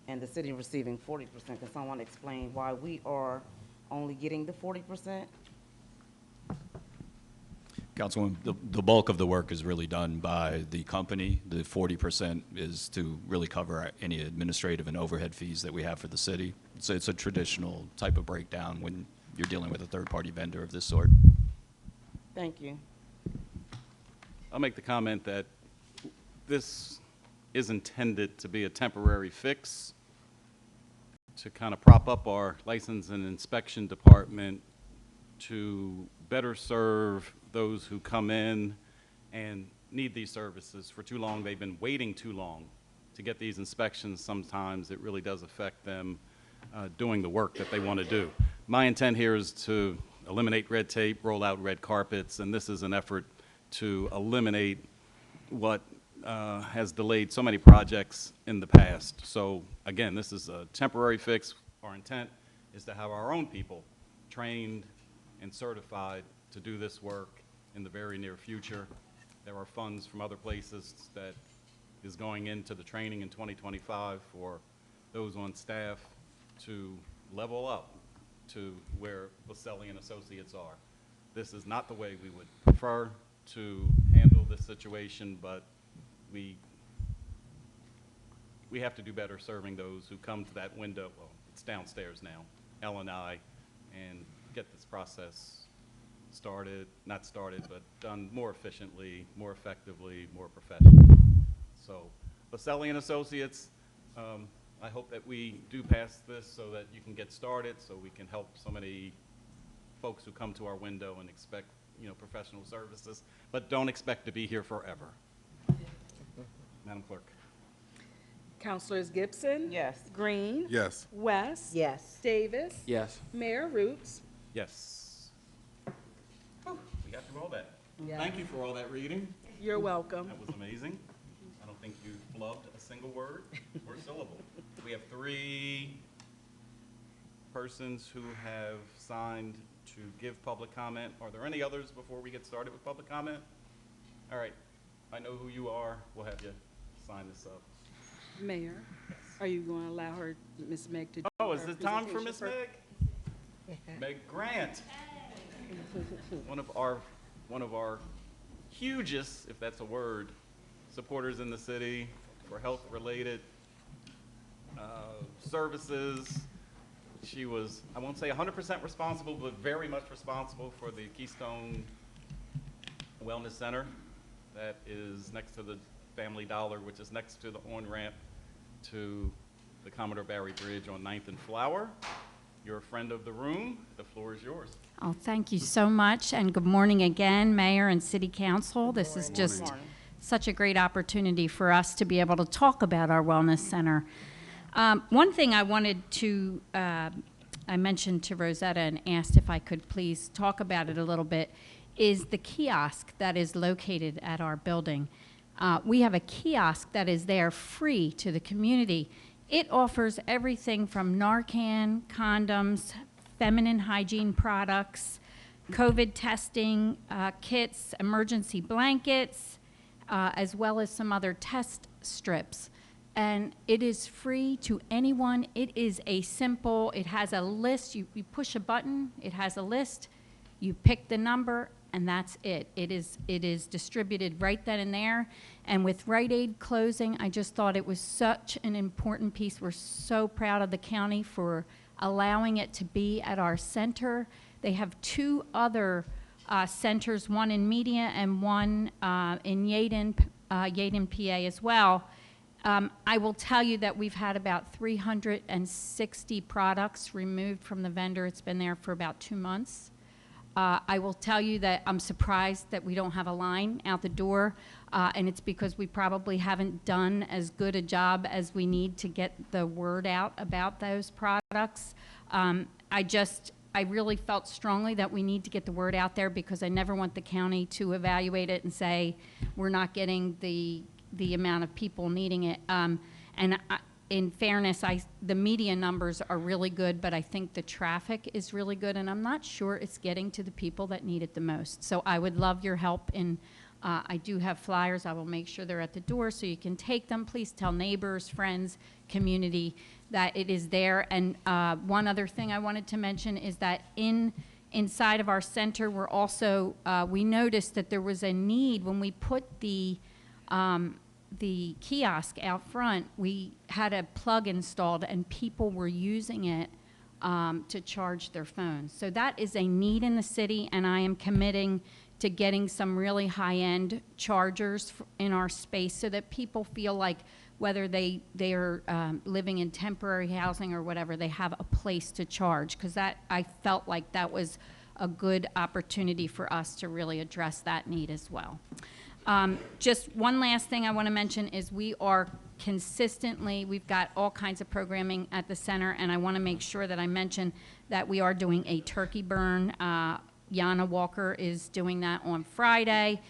and the city receiving 40%. Can someone explain why we are only getting the 40%? Councilwoman, the bulk of the work is really done by the company. The 40% is to really cover any administrative and overhead fees that we have for the city. So it's a traditional type of breakdown when you're dealing with a third-party vendor of this sort. Thank you. I'll make the comment that this is intended to be a temporary fix to kind of prop up our license and inspection department to better serve those who come in and need these services. For too long, they've been waiting too long to get these inspections. Sometimes it really does affect them doing the work that they want to do. My intent here is to eliminate red tape, roll out red carpets, and this is an effort to eliminate what has delayed so many projects in the past. So again, this is a temporary fix. Our intent is to have our own people trained and certified to do this work in the very near future. There are funds from other places that is going into the training in 2025 for those on staff to level up to where Baselli and Associates are. This is not the way we would prefer to handle this situation, but we have to do better serving those who come to that window. Well, it's downstairs now, Ellen and I, and get this process started, not started, but done more efficiently, more effectively, more professionally. So, Baselli and Associates, I hope that we do pass this so that you can get started, so we can help so many folks who come to our window and expect, professional services, but don't expect to be here forever. Madam Clerk. Councilors Gibson? Yes. Green? Yes. West? Yes. Davis? Yes. Mayor Roots? Yes. We got through all that. Yeah. Thank you for all that reading. You're welcome. That was amazing. I don't think you flubbed a single word or syllable. We have 3 persons who have signed to give public comment. Are there any others before we get started with public comment? All right. I know who you are. We'll have you sign this up. Mayor, are you going to allow her, Ms. Meg, to do Oh, her is it time for Ms. presentation Meg? Meg Grant. One of our hugest, if that's a word, supporters in the city for health-related services. She was, I won't say 100% responsible, but very much responsible for the Keystone Wellness Center that is next to the Family Dollar, which is next to the on-ramp to the Commodore Barry Bridge on 9th and Flower. You're a friend of the room. The floor is yours. Oh, thank you so much, and good morning again, Mayor and City Council. This is just Morning. such a great opportunity for us to be able to talk about our Wellness Center. One thing I wanted to, I mentioned to Rosetta and asked if I could please talk about it a little bit, is the kiosk that is located at our building. We have a kiosk that is there free to the community. It offers everything from Narcan, condoms, feminine hygiene products, COVID testing kits, emergency blankets, as well as some other test strips. And it is free to anyone. It is a simple, it has a list. You push a button, it has a list. You pick the number, and that's it. It is distributed right then and there. And with Rite Aid closing, I just thought it was such an important piece. We're so proud of the county for allowing it to be at our center. They have 2 other centers, one in Media and one in Yaden, PA as well. I will tell you that we've had about 360 products removed from the vendor. It's been there for about 2 months. I will tell you that I'm surprised that we don't have a line out the door, and it's because we probably haven't done as good a job as we need to get the word out about those products. I really felt strongly that we need to get the word out there because I never want the county to evaluate it and say we're not getting the amount of people needing it. And in fairness, the media numbers are really good, but I think the traffic is really good, and I'm not sure it's getting to the people that need it the most. So I would love your help in, I do have flyers. I will make sure they're at the door so you can take them. Please tell neighbors, friends, community that it is there. And one other thing I wanted to mention is that inside of our center, we're also, we noticed that there was a need when we put the kiosk out front. We had a plug installed and people were using it to charge their phones. So that is a need in the city, and I am committing to getting some really high-end chargers in our space so that people feel like whether they are living in temporary housing or whatever, they have a place to charge, because I felt like that was a good opportunity for us to really address that need as well. Just one last thing I want to mention is we are consistently, we've got all kinds of programming at the center, and I want to make sure that I mention that we are doing a turkey burn. Yana Walker is doing that on Friday.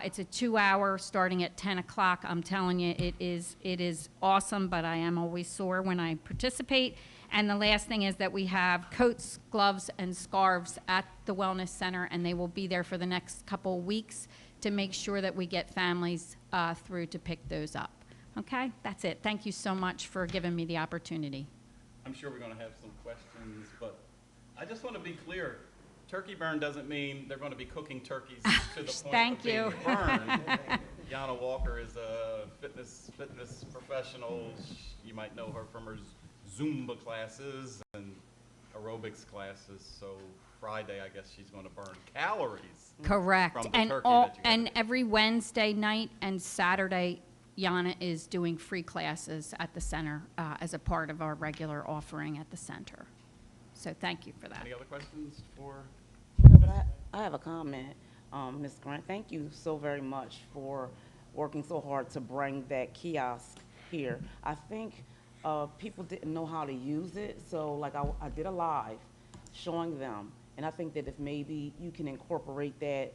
It's a 2-hour starting at 10 o'clock. I'm telling you, it is awesome, but I am always sore when I participate. And the last thing is that we have coats, gloves, and scarves at the Wellness Center, and they will be there for the next couple of weeks to make sure that we get families through to pick those up. Okay, that's it. Thank you so much for giving me the opportunity. I'm sure we're going to have some questions, but I just want to be clear. Turkey burn doesn't mean they're going to be cooking turkeys to the point of being burned. Yana Walker is a fitness professional. You might know her from her Zumba classes and aerobics classes. So Friday, I guess she's going to burn calories. Correct. From the And turkey that you and every Wednesday night and Saturday, Yana is doing free classes at the center as a part of our regular offering at the center. So thank you for that. Any other questions for? Yeah, but I have a comment, Ms. Grant. Thank you so very much for working so hard to bring that kiosk here. I think people didn't know how to use it, so like I did a live showing them, and I think that if maybe you can incorporate that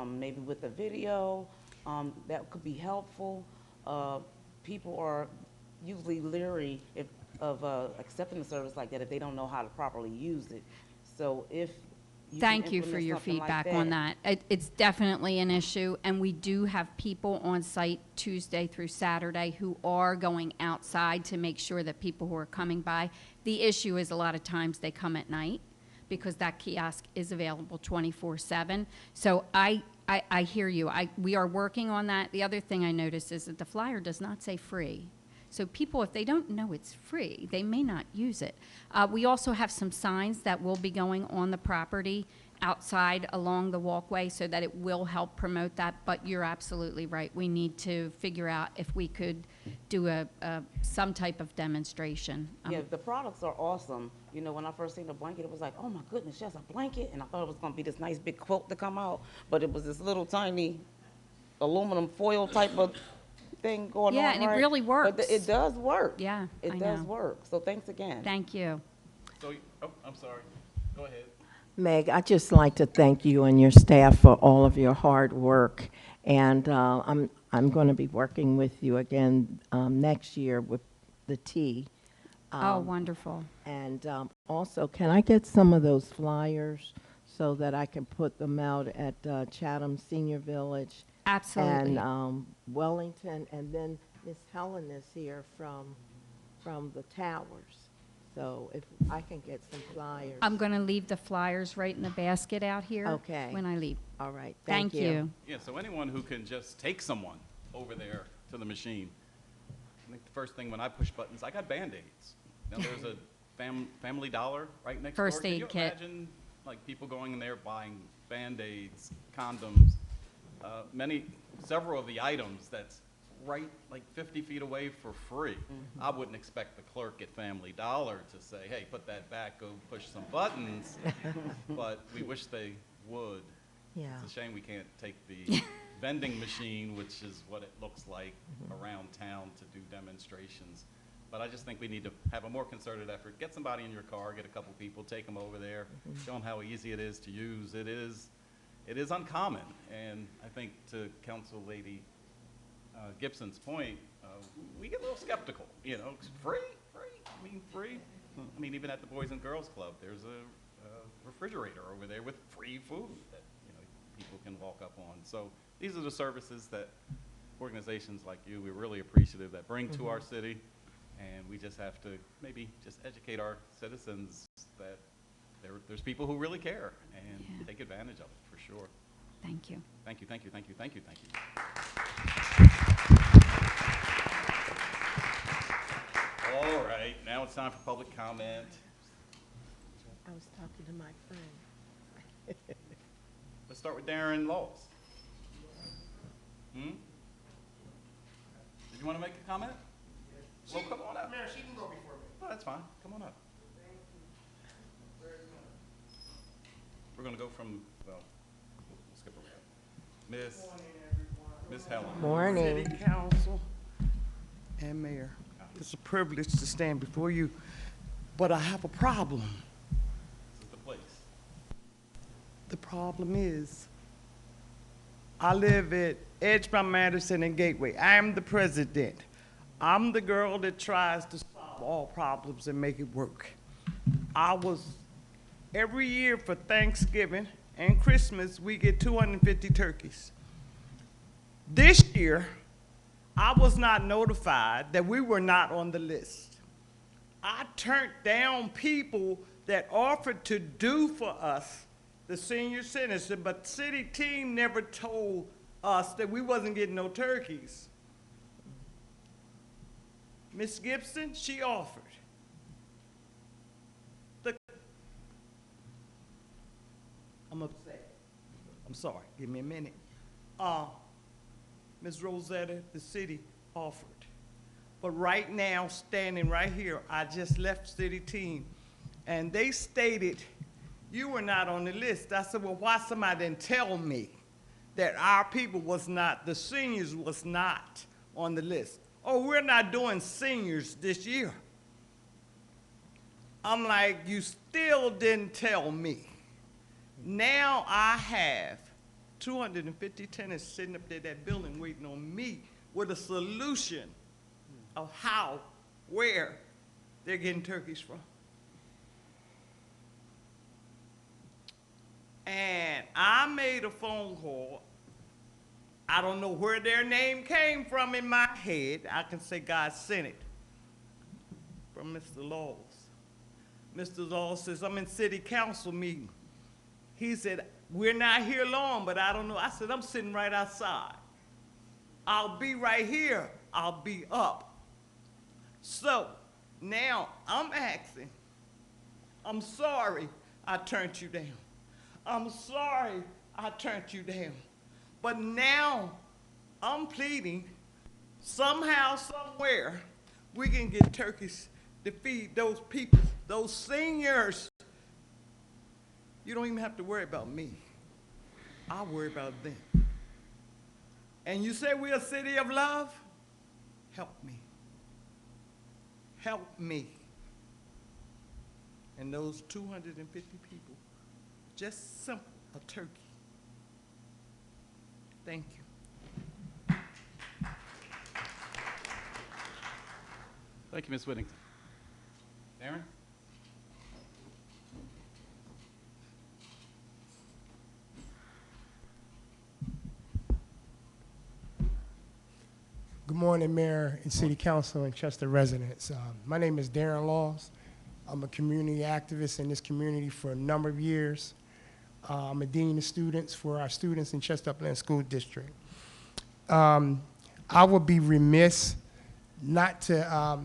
maybe with a video, that could be helpful. People are usually leery of accepting a service like that if they don't know how to properly use it. So if you Thank you for your feedback on that. It's definitely an issue, and we do have people on site Tuesday through Saturday who are going outside to make sure that people who are coming by. The issue is a lot of times they come at night because that kiosk is available 24/7. So I hear you. We are working on that. The other thing I noticed is that the flyer does not say free. So people, if they don't know it's free, they may not use it. We also have some signs that will be going on the property outside along the walkway so that it will help promote that, but you're absolutely right. We need to figure out if we could do some type of demonstration. Yeah, the products are awesome. You know, when I first seen the blanket, it was like, oh my goodness, just a blanket, and I thought it was gonna be this nice big quilt to come out, but it was this little tiny aluminum foil type of thing going on. Yeah, and it really works. But it does work. Yeah, It I does know. work. So thanks again. Thank you. So, oh, I'm sorry. Go ahead. Meg, I'd just like to thank you and your staff for all of your hard work. And I'm going to be working with you again next year with the tea. Oh, wonderful. And also, can I get some of those flyers so that I can put them out at Chatham Senior Village? Absolutely. And Wellington, and then Miss Helen is here from the towers. So if I can get some flyers. I'm going to leave the flyers right in the basket out here Okay. when I leave. All right, Thank you. Yeah, so anyone who can just take someone over there to the machine. I think the first thing when I push buttons, I got Band-Aids. Now there's a Family Dollar right next First door. aid Can you kit. imagine like people going in there buying Band-Aids, condoms, several of the items that's right like 50 feet away for free. I wouldn't expect the clerk at Family Dollar to say, hey, put that back, go push some buttons, but we wish they would. Yeah. It's a shame we can't take the vending machine, which is what it looks like around town, to do demonstrations. But I just think we need to have a more concerted effort. Get somebody in your car, get a couple people, take them over there, show them how easy it is to use. It is uncommon, and I think to Council Lady Gibson's point, we get a little skeptical, you know, free? I mean, free? I mean, even at the Boys and Girls Club, there's a refrigerator over there with free food that, you know, people can walk up on. So these are the services that organizations like you, we're really appreciative that bring to our city. And we just have to maybe just educate our citizens that there's people who really care and take advantage of it, for sure. Thank you. Thank you, thank you, thank you, thank you, thank you. All right, now it's time for public comment. I was talking to my friend. Let's start with Darren Laws. Did you want to make a comment? Well, come on up. Mayor, she can go before me. Oh, that's fine. Come on up. We're going to go from, well, we'll skip around. Miss Helen. Morning. City Council and Mayor, it's a privilege to stand before you, but I have a problem. This is the place. The problem is, I live at Edgemont, Madison, and Gateway. I am the president. I'm the girl that tries to solve all problems and make it work. Every year for Thanksgiving and Christmas, we get 250 turkeys. This year, I was not notified that we were not on the list. I turned down people that offered to do for us, the senior citizen, but city team never told us that we wasn't getting no turkeys. Miss Gibson, she offered. I'm upset. I'm sorry, give me a minute. Ms. Rosetta, the city offered. But right now, standing right here, I just left city team, and they stated you were not on the list. I said, well, why somebody didn't tell me that our people was not, the seniors was not on the list? Oh, we're not doing seniors this year. I'm like, you still didn't tell me. Now I have 250 tenants sitting up there in that building waiting on me with a solution of how, where they're getting turkeys from. And I made a phone call. I don't know where their name came from in my head. I can say God sent it from Mr. Laws. Mr. Laws says, I'm in city council meeting. He said, we're not here long, but I don't know. I said, I'm sitting right outside. I'll be right here. I'll be up. So now I'm asking, I'm sorry I turned you down. I'm sorry I turned you down. But now I'm pleading, somehow, somewhere, we can get turkeys to feed those people, those seniors. You don't even have to worry about me. I worry about them. And you say we're a city of love? Help me. Help me. And those 250 people, just simple, a turkey. Thank you. Thank you, Ms. Whittington. Darren? Good morning, Mayor and City Council and Chester residents. My name is Darren Laws. I'm a community activist in this community for a number of years. I'm a dean of students for our students in Chester Upland School District. I would be remiss not to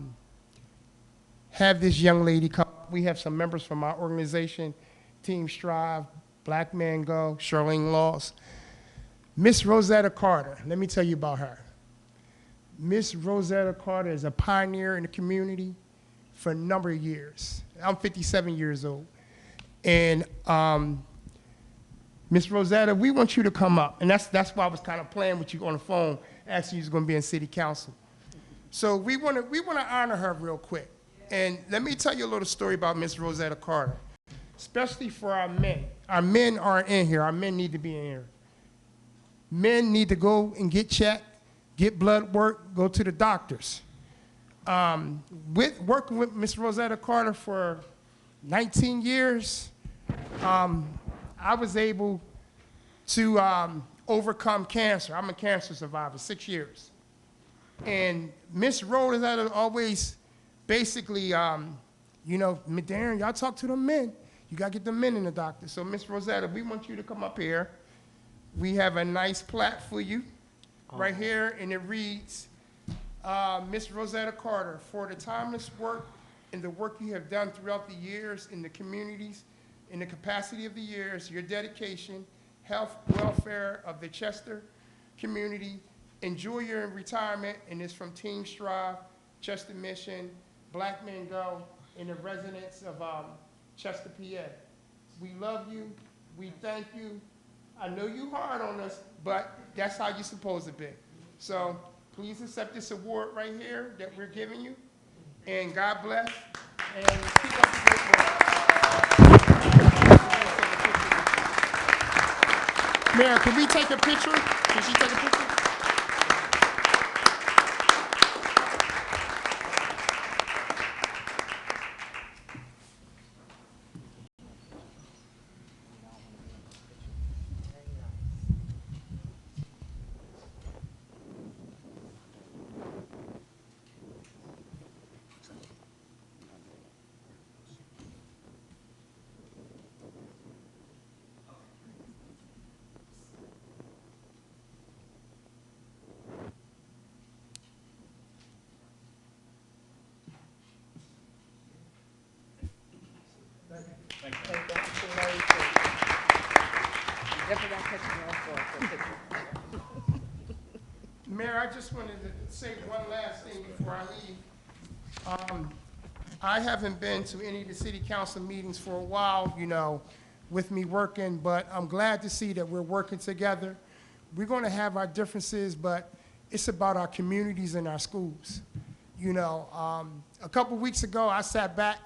have this young lady come. We have some members from our organization, Team Strive, Black Men Go, Charlene Laws. Miss Rosetta Carter, let me tell you about her. Miss Rosetta Carter is a pioneer in the community for a number of years. I'm 57 years old. And Miss Rosetta, we want you to come up. And that's why I was kind of playing with you on the phone, asking you was gonna be in city council. So we wanna honor her real quick. And let me tell you a little story about Miss Rosetta Carter, especially for our men. Our men aren't in here. Our men need to be in here. Men need to go and get checked. get blood work, go to the doctors. Working with Miss Rosetta Carter for 19 years, I was able to overcome cancer. I'm a cancer survivor, 6 years. And Miss Rosetta always basically, you know, Darren, y'all talk to the men. You got to get the men in the doctor. So Miss Rosetta, we want you to come up here. We have a nice plaque for you right here, and it reads, Miss Rosetta Carter, for the timeless work and the work you have done throughout the years in the communities, in the capacity of the years, your dedication, health, welfare of the Chester community. Enjoy your retirement, and it's from Team Strive, Chester Mission, Black Men Go, and the residents of Chester, PA. We love you. We thank you. I know you hard on us, but that's how you're supposed to be. So please accept this award right here that we're giving you, and God bless, and keep up the good work. Mayor, can we take a picture? Can she take a picture? Mayor, I just wanted to say one last thing before I leave. I haven't been to any of the city council meetings for a while, you know, with me working, but I'm glad to see that we're working together. We're going to have our differences, but it's about our communities and our schools. You know, a couple weeks ago, I sat back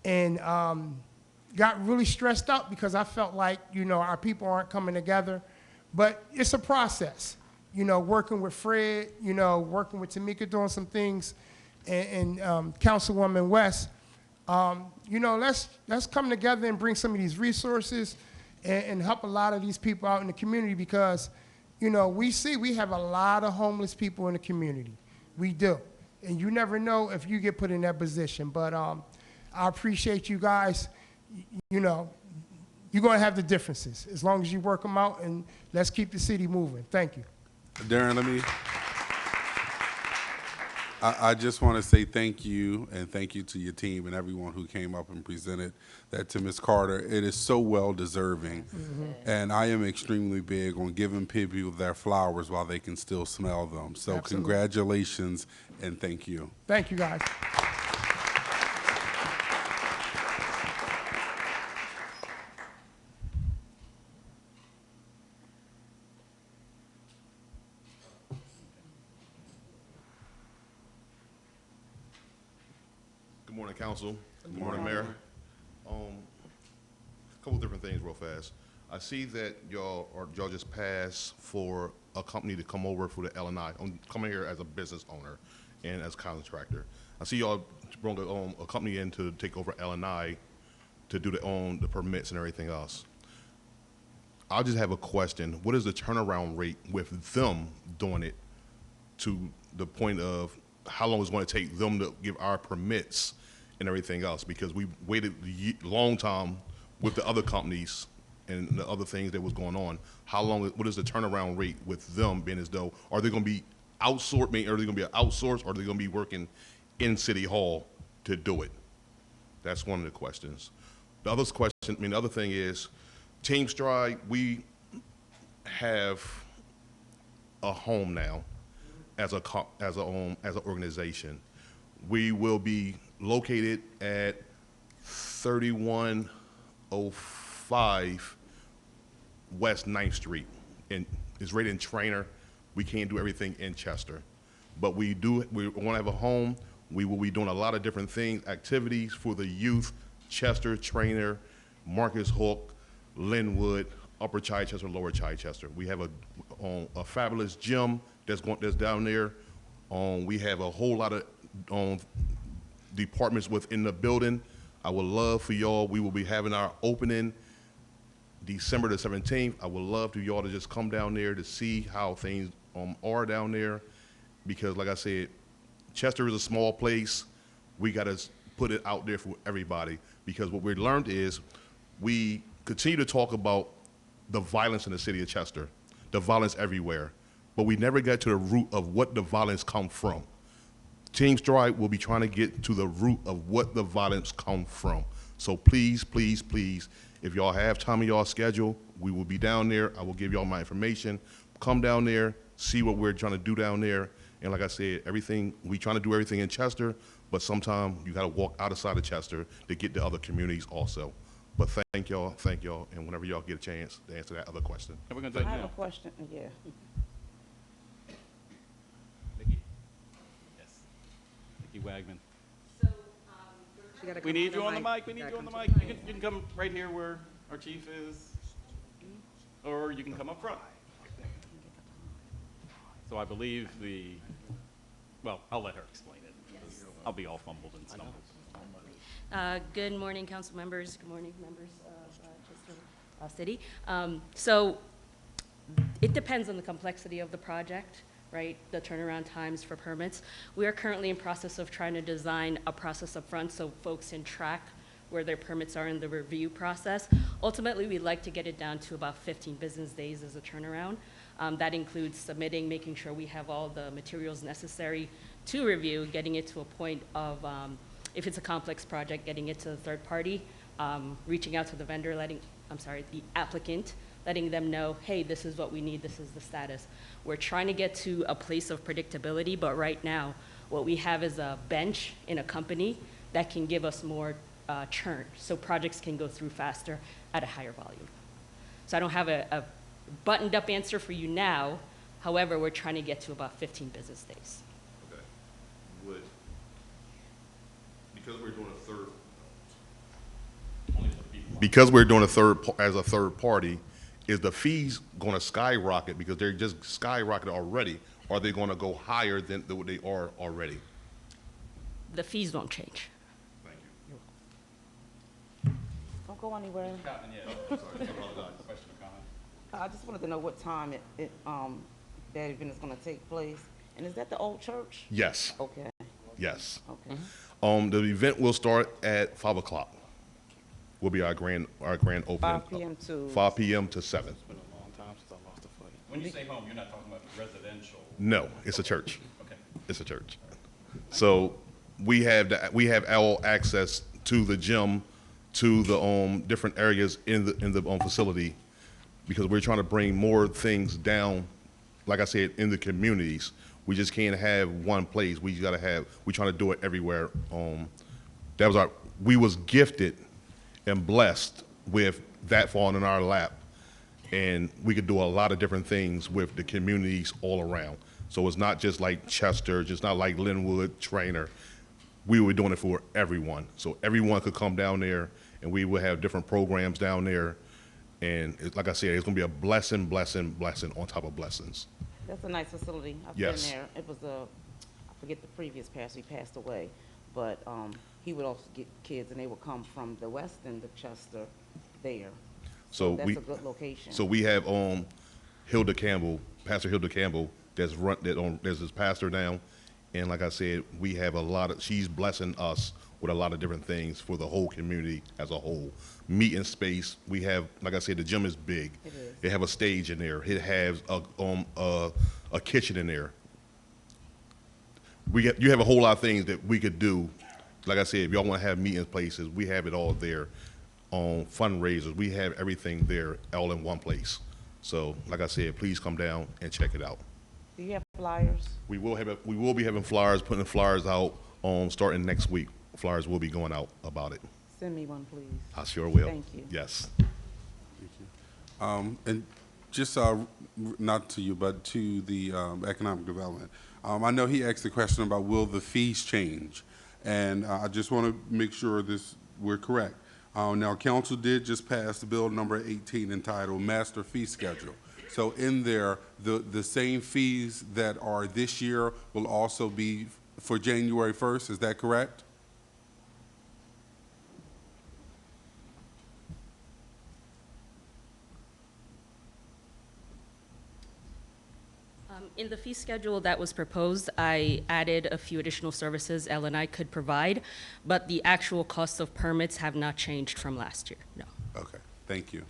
and got really stressed out because I felt like, you know, our people aren't coming together. But it's a process, you know, working with Fred, you know, working with Tamika, doing some things, and Councilwoman West. You know, let's come together and bring some of these resources and help a lot of these people out in the community because, you know, we have a lot of homeless people in the community. We do. And you never know if you get put in that position. But I appreciate you guys. You know, you're going to have the differences as long as you work them out, and let's keep the city moving. Thank you. Darren, I just want to say thank you, and thank you to your team and everyone who came up and presented that to Ms. Carter. It is so well deserving, and I am extremely big on giving people their flowers while they can still smell them. So Absolutely. Congratulations, and thank you. Thank you, guys. Good morning, council. Good morning, Mayor. A couple different things real fast. I see that y'all just passed for a company to come over for the L&I. I'm coming here as a business owner and as contractor. I see y'all brought a company in to take over L&I to do the permits and everything else. I just have a question. What is the turnaround rate with them doing it to the point of how long it's going to take them to give our permits and everything else? Because we waited a long time with the other companies and the other things that was going on. How long, what is the turnaround rate with them being as though, are they going to be outsourced, are they going to be outsourced, or are they going to be working in City Hall to do it? That's one of the questions. The other thing is, Team Stride, we have a home now as an organization. We will be located at 3105 West 9th Street. And it's right in Trainer. We can't do everything in Chester. But we want to have a home. We will be doing a lot of different things, activities for the youth, Chester, Trainer, Marcus Hook, Linwood, Upper Chichester, Lower Chichester. We have a fabulous gym that's down there. We have a whole lot of departments within the building. I would love for y'all, we will be having our opening December the 17th. I would love for y'all to just come down there to see how things are down there, because like I said, Chester is a small place. We got to put it out there for everybody, because what we learned is we continue to talk about the violence in the city of Chester, the violence everywhere, but we never get to the root of what the violence come from. Team Stride will be trying to get to the root of what the violence come from. So please, please, please, if y'all have time in y'all schedule, we will be down there. I will give y'all my information. Come down there, see what we're trying to do down there. And like I said, we trying to do everything in Chester, but sometimes you gotta walk outside of Chester to get to other communities also. But thank y'all, and whenever y'all get a chance to answer that other question. And we're gonna do I it have a now. question, yeah. Nikki? Yes. Nikki Wagman. She gotta We come need you on the mic. mic, we need Gotta you on the come mic. to You can come right here where our chief is, or you can come up front. So I believe well, I'll let her explain it. I'll be all fumbled and stumbled. Good morning, council members. Good morning, members of Chester City. So it depends on the complexity of the project, right? The turnaround times for permits. We are currently in process of trying to design a process up front so folks can track where their permits are in the review process. Ultimately, we'd like to get it down to about 15 business days as a turnaround. That includes submitting, making sure we have all the materials necessary to review, getting it to a point of, if it's a complex project, getting it to the third party, reaching out to the vendor, the applicant, letting them know, hey, this is what we need, this is the status. We're trying to get to a place of predictability, but right now, what we have is a bench in a company that can give us more churn, so projects can go through faster at a higher volume. So I don't have a buttoned up answer for you now. However, we're trying to get to about 15 business days. Okay. Because we're doing as a third party, is the fees going to skyrocket because they're just skyrocketed already? Or are they going to go higher than what they are already? The fees don't change. Thank you. Don't go anywhere. Chapman, yeah. Sorry, I apologize. Question or comment? I just wanted to know what time that event is gonna take place. And is that the old church? Yes, Okay, yes. okay. The event will start at 5 o'clock. Will be our grand opening. 5 p.m. to? 5 p.m. to 7. It's been a long time since I lost a fight. When you say home, you're not talking about residential. No, it's a church. Okay. It's a church. So we have our access to the gym, to the different areas in the facility, because we're trying to bring more things down, like I said, in the communities. We just can't have one place. We're trying to do it everywhere. We was gifted and blessed with that falling in our lap, and we could do a lot of different things with the communities all around. So it's not just like Chester, just not like Linwood, Trainer. We were doing it for everyone. So everyone could come down there, and we would have different programs down there. And like I said, it's gonna be a blessing, blessing, blessing on top of blessings. That's a nice facility. I've Yes. been there. It was I forget the previous pastor, he passed away, but he would also get kids, and they would come from the west end of Chester there. So That's a good location. So we have Hilda Campbell, Pastor Hilda Campbell, there's this pastor now, and like I said, we have she's blessing us with a lot of different things for the whole community as a whole. Meeting space, we have, like I said, the gym is big. It is. They have a stage in there. It has a kitchen in there. You have a whole lot of things that we could do. Like I said, if y'all want to have meeting places, we have it all there. Fundraisers, we have everything there, all in one place. So, like I said, please come down and check it out. Do you have flyers? We will be having flyers, putting flyers out starting next week. Flyers will be going out about it. Send me one, please. I sure will. Thank you. Yes. And just not to you, but to the economic development. I know he asked the question about will the fees change, and I just want to make sure we're correct. Now, council did just pass Bill number 18 entitled Master Fee Schedule. So in there, the same fees that are this year will also be for January 1st, is that correct? In the fee schedule that was proposed, I added a few additional services LNI could provide, but the actual costs of permits have not changed from last year, no. Okay, thank you.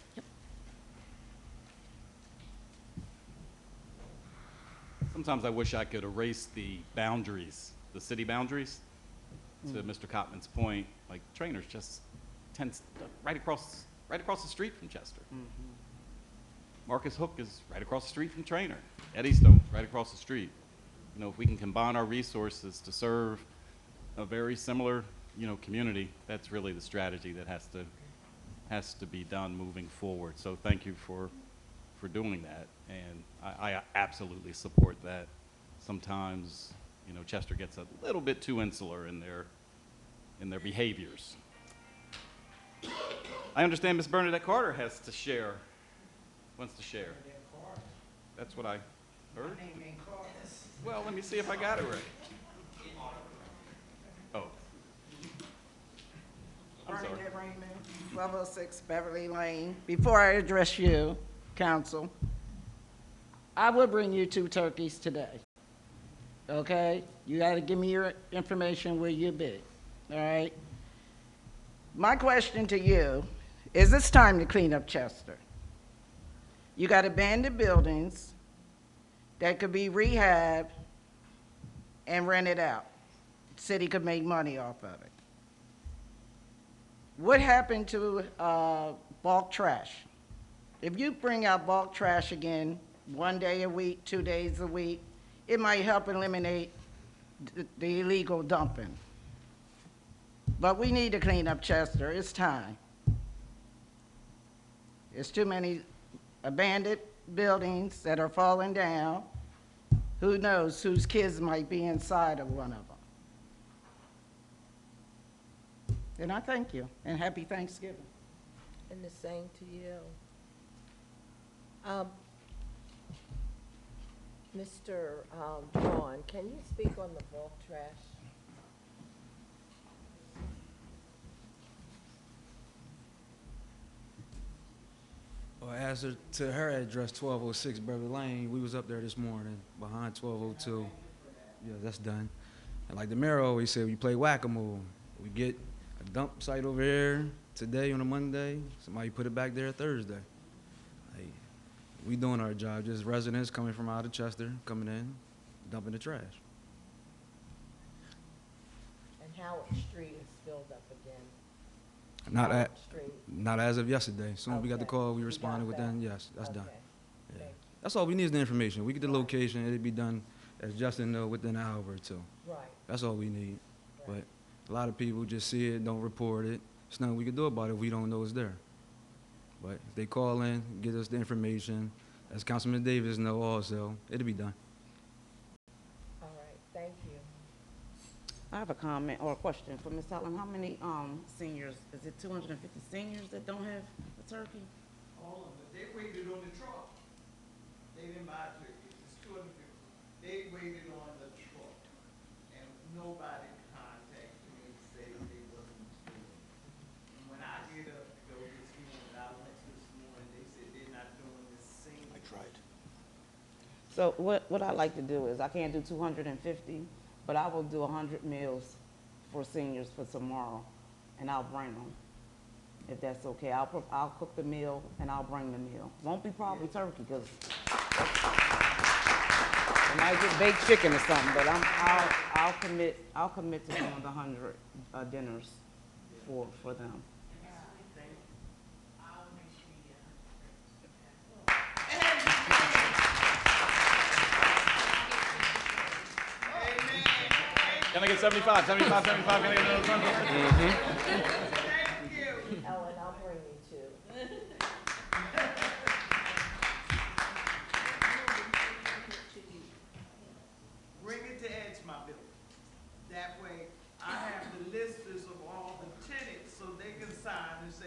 Sometimes I wish I could erase the boundaries, the city boundaries. To Mr. Cotman's point, like Trainor's just right across the street from Chester. Marcus Hook is right across the street from Trainor. Eddystone's right across the street. You know, if we can combine our resources to serve a very similar, you know, community, that's really the strategy that has to be done moving forward. So thank you for doing that, and I absolutely support that. Sometimes, you know, Chester gets a little bit too insular in their behaviors. I understand Ms. Bernadette Carter wants to share. That's what I heard. Well, let me see if I got it right. Oh. I'm sorry. Bernadette Raymond, 1206 Beverly Lane. Before I address you, council, I will bring you 2 turkeys today. Okay? You got to give me your information where you be. All right? My question to you is, it's time to clean up Chester. You got abandoned buildings that could be rehabbed and rented out. City could make money off of it. What happened to bulk trash? If you bring out bulk trash again 1 day a week, 2 days a week, it might help eliminate the illegal dumping. But we need to clean up Chester. It's time. There's too many abandoned buildings that are falling down. Who knows whose kids might be inside of one of them. And I thank you, and happy Thanksgiving. And the same to you. Mr. Vaughn, can you speak on the bulk trash? Well, as to her address, 1206 Beverly Lane, we was up there this morning behind 1202. Yeah, that's done. And like the mayor always said, we play whack-a-mole. We get a dump site over here today on a Monday, somebody put it back there Thursday. Like, we doing our job, just residents coming from out of Chester, coming in, dumping the trash. And Howard Street is filled up again. Not as of yesterday. As soon as we got the call, we responded within, yes, that's done. Yeah. That's all we need is the information. We get the location, it'll be done, as Justin know, within an hour or two. Right. That's all we need. But a lot of people just see it, don't report it. There's nothing we can do about it if we don't know it's there. But if they call in, get us the information, as Councilman Davis know also, it'll be done. All right, thank you. I have a comment or a question for Ms. Helen. How many seniors, is it 250 seniors that don't have a turkey? All of it. They waited on the truck. They didn't buy turkeys. It's 250. They waited on the truck. And nobody contacted me to say they wasn't doing it. And when I get up to go this morning, I went to this morning, they said they're not doing this same. I tried. So what I like to do is, I can't do 250, but I will do 100 meals for seniors for tomorrow, and I'll bring them, if that's okay. I'll cook the meal and I'll bring the meal. Won't be probably turkey, because I might get baked chicken or something, but I'll commit to doing the 100 dinners for them. Can I get 75? 75, 75, can I get another one? Ellen, I'll bring you 2. Bring it to Edgemont. That way, I have the listers of all the tenants, so they can sign and say,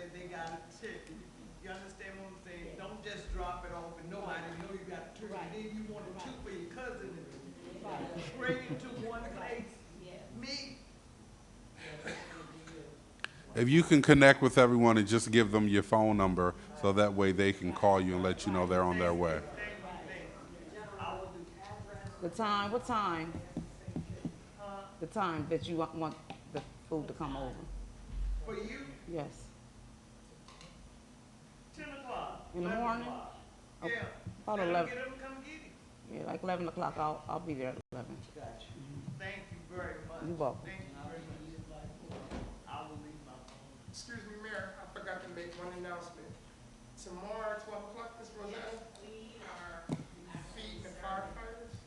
just drop it off and nobody know you got two. And then you wanted two for your cousin and bring it to one place. Me, If you can connect with everyone and just give them your phone number, so that way they can call you and let you know they're on their way. The time, what time? The time that you want the food to come over? for you, Yes. 10 o'clock. In the 11 morning? o'clock. Okay. Yeah. About Let 'em 11. Get 'em to come get him. Yeah, like 11 o'clock, I'll be there at 11. Gotcha. Thank you very much. You're welcome. Thank you very much. I will leave my phone. Excuse me, Mayor, I forgot to make one announcement. Tomorrow at 12 o'clock, Ms. Rosetta, We are feeding the firefighters.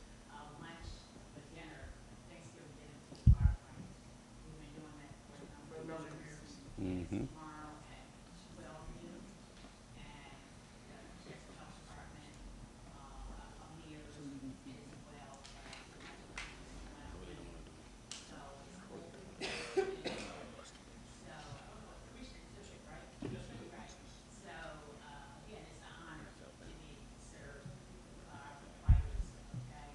lunch for dinner, Thanksgiving dinner for the firefighters. We've been doing that for a number of years. Mm-hmm. Tomorrow at 12 noon, and the Chester Health Department, here as well. So, Commissioner took it, right? Right. So, again, it's an honor to be served firefighters, okay?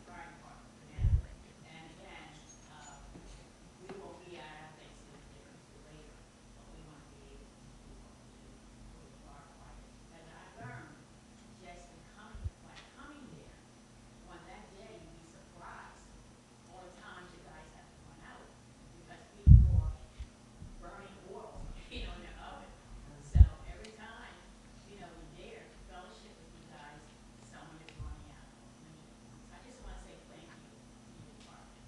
Fire department, and again, we won't be at our Thanksgiving dinner until later, but we want to be able to the firefighters. And I learned just in coming there, on that day, you'd be surprised all the times you guys have to run out, because people are burning oil, in the oven. So every time, we're there to fellowship with you guys, someone is running out. So I just want to say thank you to your department.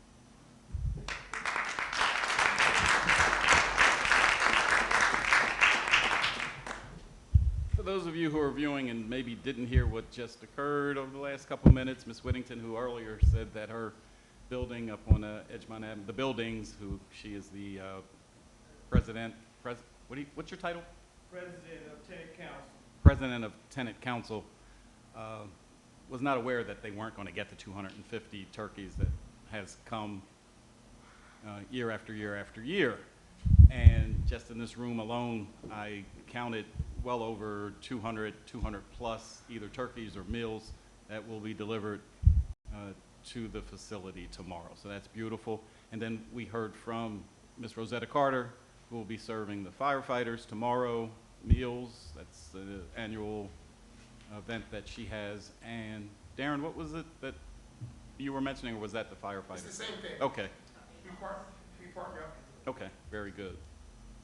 For those of you who are viewing and maybe didn't hear what just occurred over the last couple of minutes, Ms. Whittington, who earlier said that her building up on Edgemont Avenue, the buildings, she is the what's your title? President of Tenant Council. President of Tenant Council, was not aware that they weren't going to get the 250 turkeys that has come year after year after year. And just in this room alone, I counted well over 200 plus either turkeys or meals that will be delivered to the facility tomorrow. So that's beautiful. And then we heard from Ms. Rosetta Carter, who will be serving the firefighters tomorrow meals. That's the annual event that she has. And Darren, what was it that you were mentioning, or was that the firefighters? It's the same thing. Okay. We partner up. Okay, very good.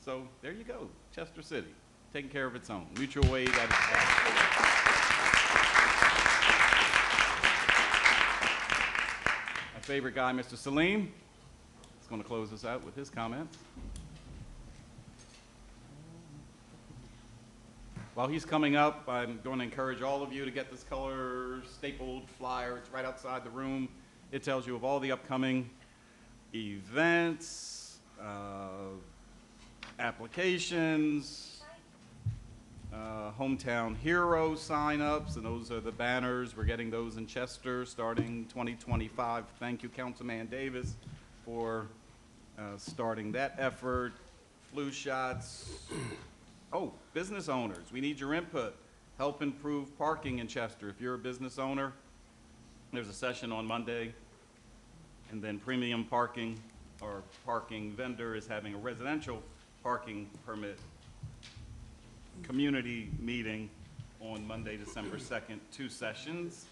So there you go, Chester City, taking care of its own. Mutual aid at its best. My favorite guy, Mr. Salim, is going to close us out with his comments. While he's coming up, I'm going to encourage all of you to get this color stapled flyer. It's right outside the room. It tells you of all the upcoming events, applications, hometown hero sign-ups, and those are the banners. We're getting those in Chester starting 2025. Thank you, Councilman Davis, for starting that effort. Flu shots. Oh, business owners, we need your input. Help improve parking in Chester. If you're a business owner, there's a session on Monday, and then Premium Parking, or parking vendor, is having a residential parking permit community meeting on Monday, December 2nd, 2 sessions.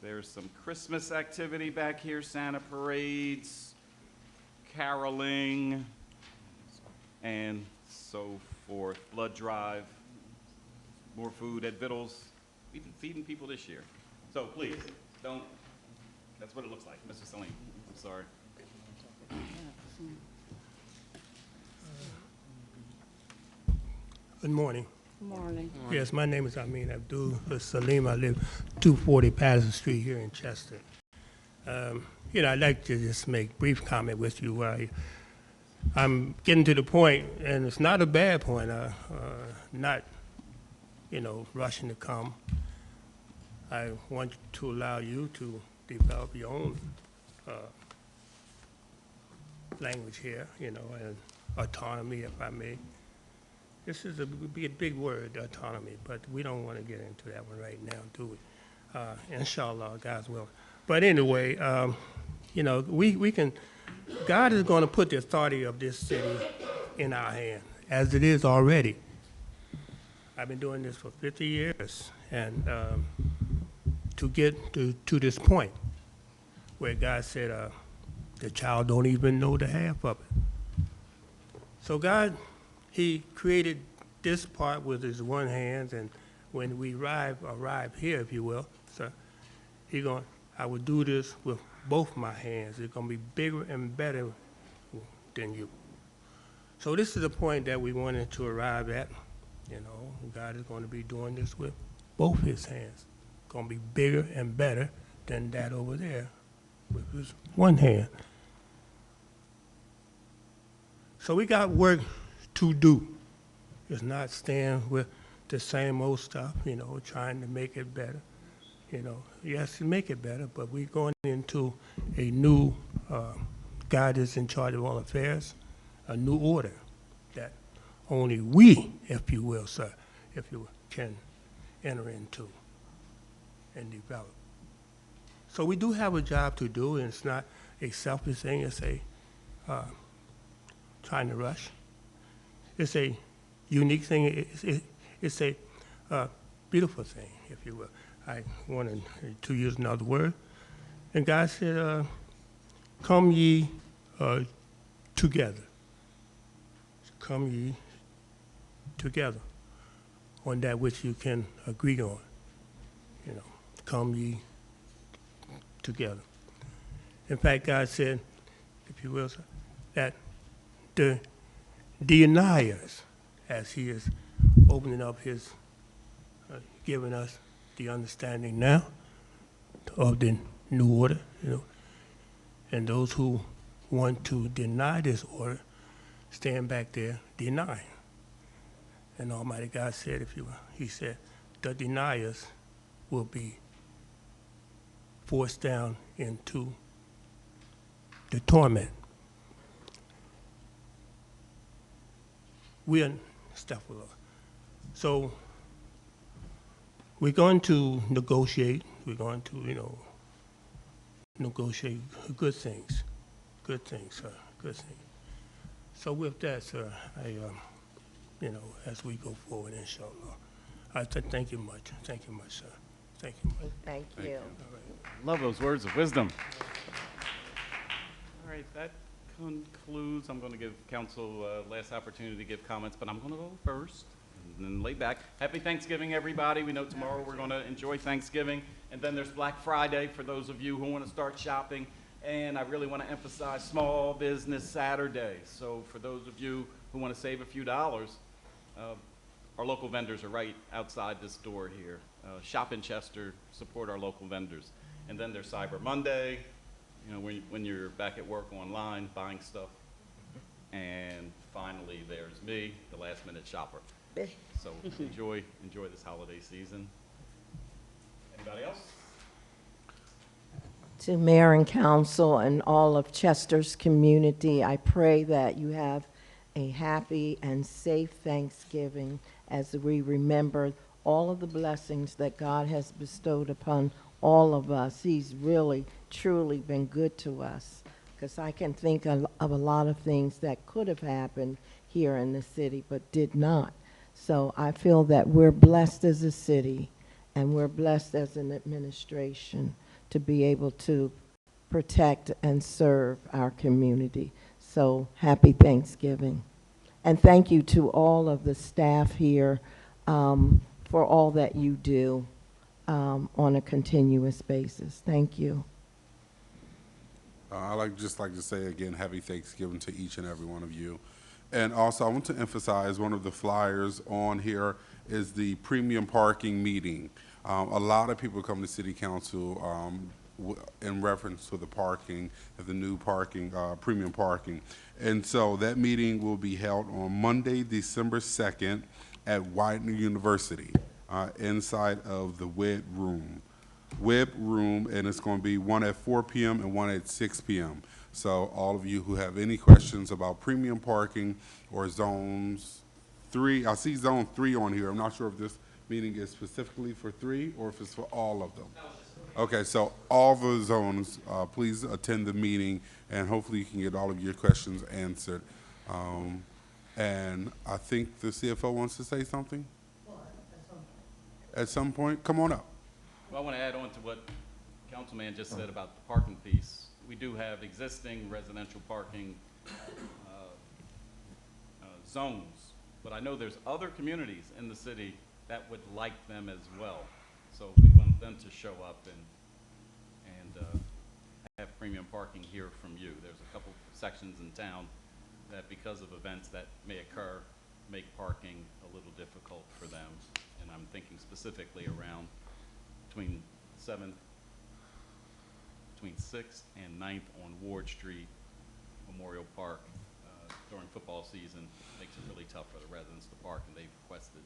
There's some Christmas activity back here, Santa parades, caroling, and so forth. Blood drive, more food at Vittles. We've been feeding people this year. So please, don't, that's what it looks like. Mr. Salim, I'm sorry. Good morning. Good morning. Yes, my name is Amin Abdul Salim. I live 240 Patterson Street here in Chester. I'd like to just make brief comment with you. I'm getting to the point, and it's not a bad point, not, rushing to come. I want to allow you to develop your own language here, and autonomy, if I may. this is a big word, autonomy, but we don't want to get into that one right now, do we? Inshallah, God's will. But anyway, you know, we can, God is going to put the authority of this city in our hand, as it is already. I've been doing this for 50 years, and to get to this point where God said the child don't even know the half of it. So God, he created this part with his one hand, and when we arrive here, if you will, sir, I will do this with both my hands. It's going to be bigger and better than you. So this is the point that we wanted to arrive at. You know, God is going to be doing this with both his hands. It's going to be bigger and better than that over there with his one hand. So we got work to do. It's not staying with the same old stuff, you know, trying to make it better. You know, yes, make it better, but we're going into a new, God is in charge of all affairs, a new order that only we, if you will, sir, if you will, can enter into and develop. So we do have a job to do, and it's not a selfish thing. It's a trying to rush. It's a unique thing. It's a beautiful thing, if you will. I wanted to use another word. And God said, come ye together. Come ye together on that which you can agree on. You know, come ye together. In fact, God said, if you will, sir, that the deniers, as he is opening up his, giving us the understanding now of the new order, you know, and those who want to deny this order, stand back there denying. And Almighty God said, if you will, he said, the deniers will be forced down into the torment. We are astaghfirullah. So we're going to negotiate. We're going to, you know, negotiate good things, sir, good things. So with that, sir, you know, as we go forward, inshallah, I thank you much. Thank you much, sir. Thank you much. Thank you. Love those words of wisdom. All right, that concludes. I'm going to give council last opportunity to give comments, but I'm going to go first and then lay back. Happy Thanksgiving, everybody. We know tomorrow we're going to enjoy Thanksgiving, and then there's Black Friday for those of you who want to start shopping. And I really want to emphasize Small Business Saturday. So for those of you who want to save a few dollars, our local vendors are right outside this door here. Shop in Chester, support our local vendors. And then there's Cyber Monday, you know, when you're back at work online buying stuff. And finally, there's me, the last minute shopper. So enjoy this holiday season. Anybody else? To Mayor and Council and all of Chester's community, I pray that you have a happy and safe Thanksgiving as we remember all of the blessings that God has bestowed upon all of us. He's really, truly been good to us, because I can think of a lot of things that could have happened here in the city but did not. So I feel that we're blessed as a city and we're blessed as an administration to be able to protect and serve our community. So happy Thanksgiving. And thank you to all of the staff here for all that you do on a continuous basis. Thank you. I'd just like to say again, happy Thanksgiving to each and every one of you. And also I want to emphasize one of the flyers on here is the premium parking meeting. A lot of people come to City Council in reference to the parking, the new parking, premium parking. And so that meeting will be held on Monday, December 2nd at Widener University, inside of the Webb Room. And it's going to be one at 4 p.m. and one at 6 p.m. So all of you who have any questions about premium parking or zones 3. I see Zone 3 on here. I'm not sure if this meeting is specifically for 3 or if it's for all of them. Okay, so all the zones, please attend the meeting, and hopefully you can get all of your questions answered. And I think the CFO wants to say something? At some point? Come on up. Well, I want to add on to what Councilman just said about the parking piece. We do have existing residential parking zones, but I know there's other communities in the city that would like them as well. So we want them to show up and have premium parking here from you. There's a couple sections in town that, because of events that may occur, make parking a little difficult for them. And I'm thinking specifically around between 6th and 9th on Ward Street, Memorial Park. During football season, makes it really tough for the residents to park, and they've requested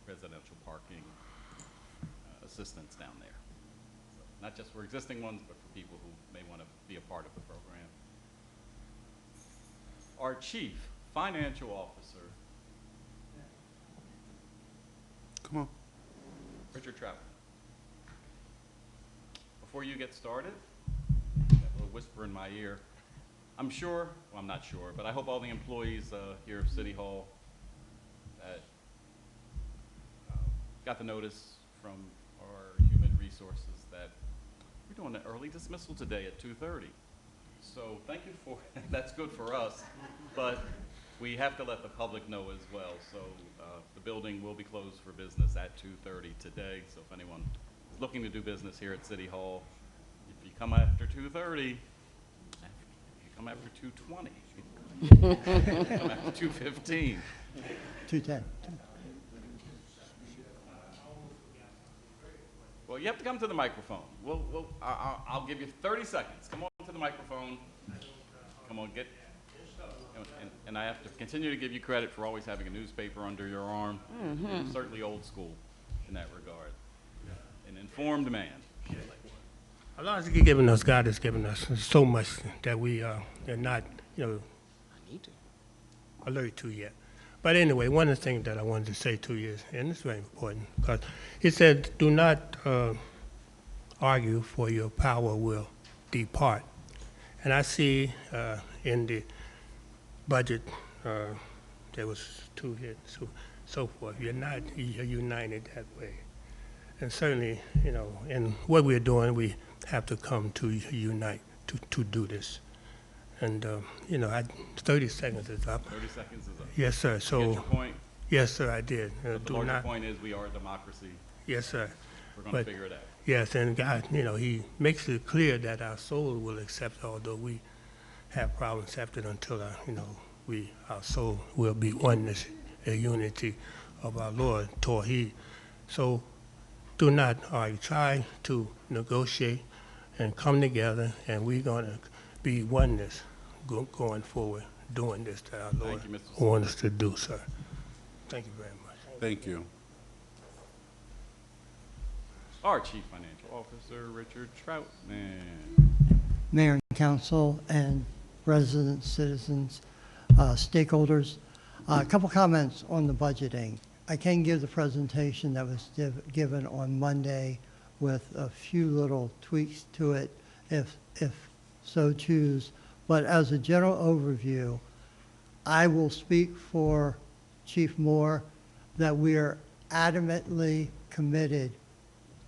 residential parking assistance down there. So not just for existing ones, but for people who may want to be a part of the program. Our Chief Financial Officer, come on, Richard Trout. Before you get started, got a little whisper in my ear. I'm sure, well, I'm not sure, but I hope all the employees here of City Hall that got the notice from our human resources that we're doing an early dismissal today at 2:30. So thank you for, that's good for us, but we have to let the public know as well. So the building will be closed for business at 2:30 today. So if anyone is looking to do business here at City Hall, if you come after 2:30, come after 2:20. Come after 2:15. 2:10. Well, you have to come to the microphone. I'll give you 30 seconds. Come on to the microphone. Come on, get. And I have to continue to give you credit for always having a newspaper under your arm. You're certainly old school in that regard. An informed man. As long as He's given us, God has given us so much that we are not, alert to yet. But anyway, one of the things that I wanted to say to you is, and it's very important, because He said, do not argue, for your power will depart. And I see in the budget, there was 2 hits, so forth. You're not united that way. And certainly, in what we're doing, we have to come to unite to do this. And, 30 seconds is up. 30 seconds is up. Yes, sir. Did you get your point? Yes, sir, I did. But the larger point is we are a democracy. Yes, sir. We're going to figure it out. Yes, and God, He makes it clear that our soul will accept, although we have problems after it, until our soul will be oneness, a unity of our Lord, Torah. So do not argue. Try to negotiate and come together, and we're going to be oneness going forward, doing this that our Lord wants us to do, sir. Thank you very much. Thank you. Our Chief Financial Officer, Richard Troutman. Mayor and council and residents, citizens, stakeholders, a couple comments on the budgeting. I can give the presentation that was given on Monday with a few little tweaks to it if so choose. But as a general overview, I will speak for Chief Moore that we are adamantly committed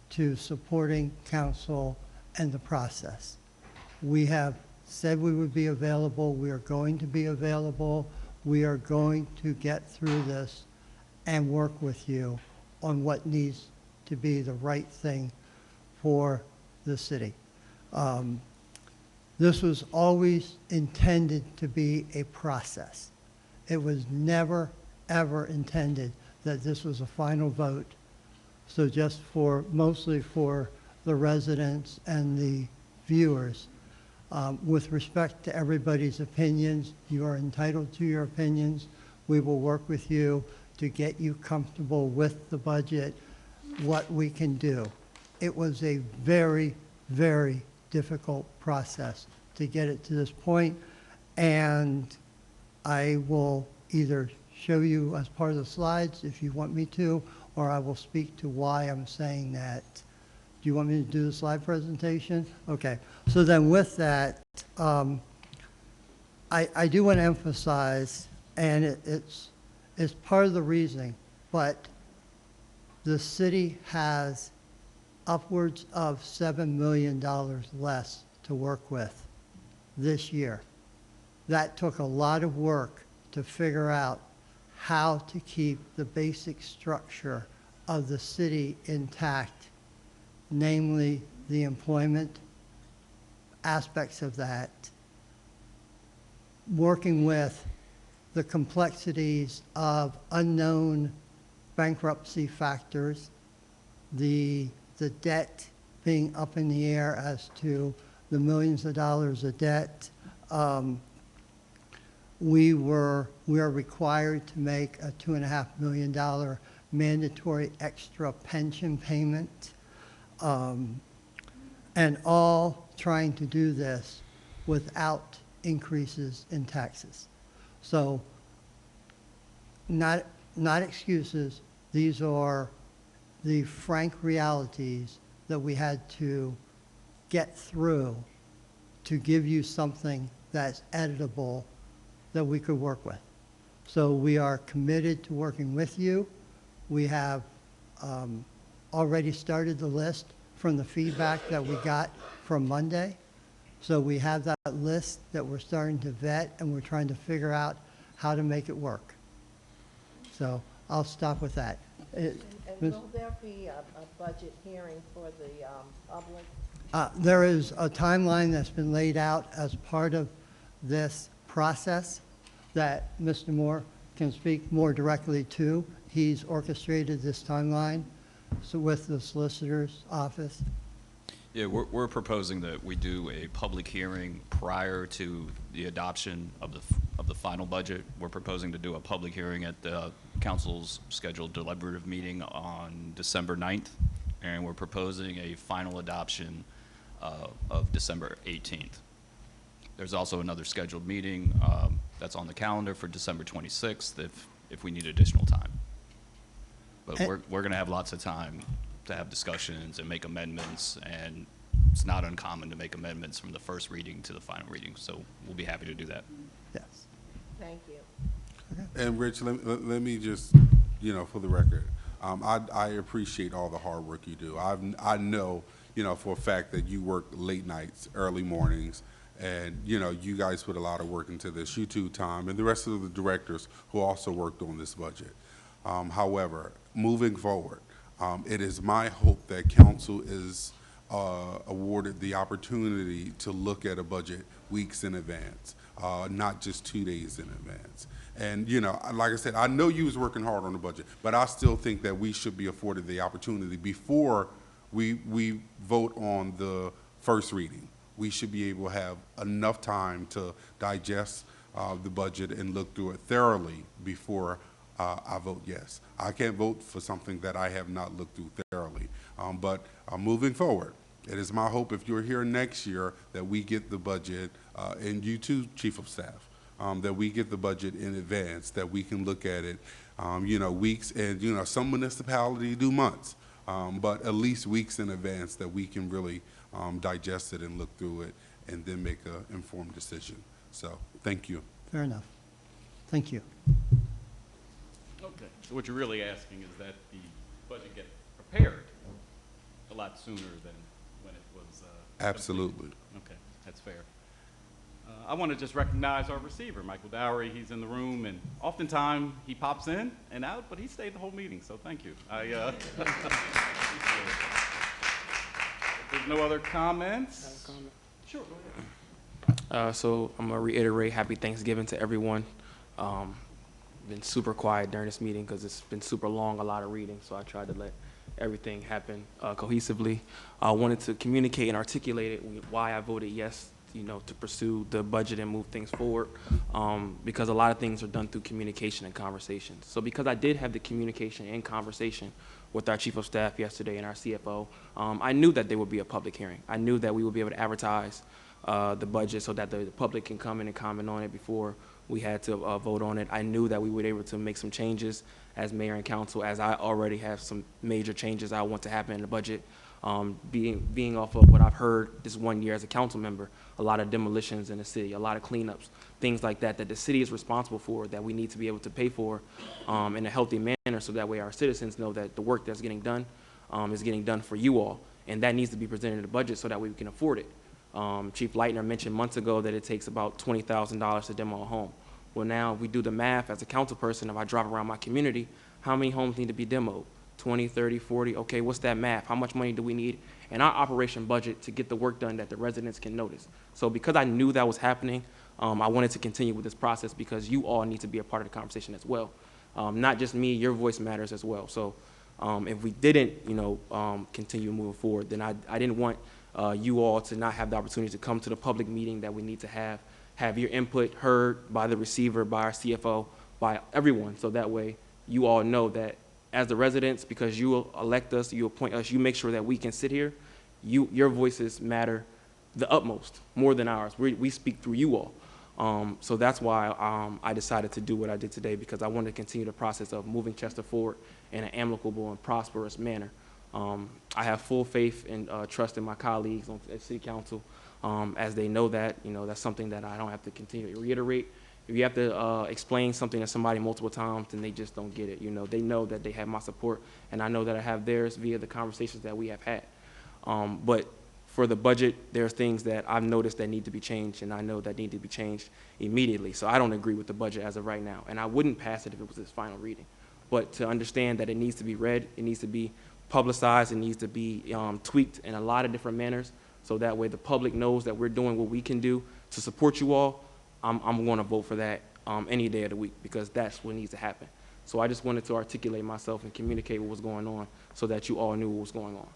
to supporting council and the process. We have said we would be available. We are going to be available. We are going to get through this and work with you on what needs to be the right thing for the city. This was always intended to be a process. It was never, ever intended that this was a final vote. So just mostly for the residents and the viewers, with respect to everybody's opinions, you are entitled to your opinions. We will work with you to get you comfortable with the budget, what we can do. It was a very, very difficult process to get it to this point, and I will either show you as part of the slides if you want me to, or I will speak to why I'm saying that. Do you want me to do the slide presentation? Okay. So then with that, I do want to emphasize, and it's part of the reasoning, but the city has upwards of $7 million less to work with this year. That took a lot of work to figure out how to keep the basic structure of the city intact, namely the employment aspects of that, working with the complexities of unknown bankruptcy factors, the debt being up in the air as to the millions of dollars of debt. We are required to make a $2.5 million mandatory extra pension payment, and all trying to do this without increases in taxes. So not excuses. These are the frank realities that we had to get through to give you something that's editable that we could work with. So we are committed to working with you. We have already started the list from the feedback that we got from Monday. So we have that list that we're starting to vet, and we're trying to figure out how to make it work. So I'll stop with that. And will there be a budget hearing for the public? There is a timeline that's been laid out as part of this process that Mr. Moore can speak more directly to. He's orchestrated this timeline with the solicitor's office. Yeah, we're proposing that we do a public hearing prior to the adoption of the final budget. We're proposing to do a public hearing at the council's scheduled deliberative meeting on December 9th, and we're proposing a final adoption of December 18th. There's also another scheduled meeting that's on the calendar for December 26th if we need additional time. But we're going to have lots of time to have discussions and make amendments, and it's not uncommon to make amendments from the first reading to the final reading, so we'll be happy to do that. Yes. Thank you. And Rich, let me just, for the record, I appreciate all the hard work you do. I know, for a fact that you work late nights, early mornings, and, you guys put a lot of work into this, you too, Tom, and the rest of the directors who also worked on this budget. However, moving forward, it is my hope that council is awarded the opportunity to look at a budget weeks in advance, not just 2 days in advance. And, like I said, I know you was working hard on the budget, but I still think that we should be afforded the opportunity before we vote on the first reading. We should be able to have enough time to digest the budget and look through it thoroughly before I vote yes. I can't vote for something that I have not looked through thoroughly. But moving forward, it is my hope if you're here next year that we get the budget, and you too, Chief of Staff, that we get the budget in advance, that we can look at it, weeks, and, some municipalities do months, but at least weeks in advance that we can really digest it and look through it and then make an informed decision. So, thank you. Fair enough. Thank you. Okay, so what you're really asking is that the budget get prepared a lot sooner than when it was Absolutely. Okay, that's fair. I want to just recognize our receiver, Michael Dowry. He's in the room, and oftentimes he pops in and out, but he stayed the whole meeting, so thank you. If there's no other comments? Sure, go ahead. So I'm gonna reiterate Happy Thanksgiving to everyone. Been super quiet during this meeting because it's been super long, a lot of reading, so I tried to let everything happen cohesively. I wanted to communicate and articulate it, why I voted yes, to pursue the budget and move things forward, because a lot of things are done through communication and conversation. So because I did have the communication and conversation with our Chief of Staff yesterday and our CFO, I knew that there would be a public hearing. I knew that we would be able to advertise the budget so that the public can come in and comment on it before we had to vote on it. I knew that we would be able to make some changes as mayor and council, as I already have some major changes I want to happen in the budget. Being off of what I've heard this 1 year as a council member, a lot of demolitions in the city, a lot of cleanups, things like that, that the city is responsible for, that we need to be able to pay for in a healthy manner, so that way our citizens know that the work that's getting done is getting done for you all, and that needs to be presented in the budget so that we can afford it. Chief Leitner mentioned months ago that it takes about $20,000 to demo a home. Well, now we do the math as a council person. If I drive around my community, how many homes need to be demoed? 20, 30, 40, okay, what's that math? How much money do we need in our operation budget to get the work done that the residents can notice? So because I knew that was happening, I wanted to continue with this process because you all need to be a part of the conversation as well. Not just me, your voice matters as well. So if we didn't, continue moving forward, then I didn't want you all to not have the opportunity to come to the public meeting that we need to have your input heard by the receiver, by our CFO, by everyone, so that way you all know that as the residents, because you elect us, you appoint us, you make sure that we can sit here, your voices matter the utmost, more than ours. We speak through you all. So that's why I decided to do what I did today, because I wanted to continue the process of moving Chester forward in an amicable and prosperous manner. I have full faith and trust in my colleagues at City Council, as they know that, that's something that I don't have to continue to reiterate. If you have to explain something to somebody multiple times, then they just don't get it. They know that they have my support, and I know that I have theirs via the conversations that we have had. But for the budget, there's things that I've noticed that need to be changed, and I know that need to be changed immediately. So I don't agree with the budget as of right now, and I wouldn't pass it if it was its final reading. But to understand that it needs to be read, it needs to be publicized, it needs to be tweaked in a lot of different manners, so that way the public knows that we're doing what we can do to support you all. I'm going to vote for that any day of the week, because that's what needs to happen. So I just wanted to articulate myself and communicate what was going on so that you all knew what was going on.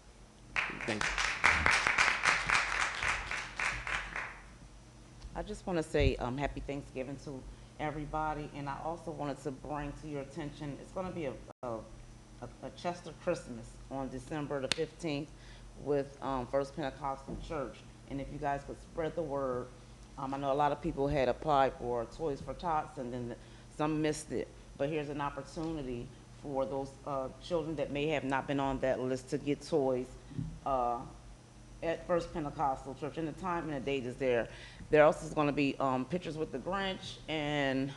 Thank you. I just want to say happy Thanksgiving to everybody, and I also wanted to bring to your attention, it's going to be a Chester Christmas on December the 15th with First Pentecostal Church, and if you guys could spread the word. I know a lot of people had applied for Toys for Tots, and then some missed it. But here's an opportunity for those children that may have not been on that list to get toys at First Pentecostal Church. And the time and the date is there. There also is going to be pictures with the Grinch and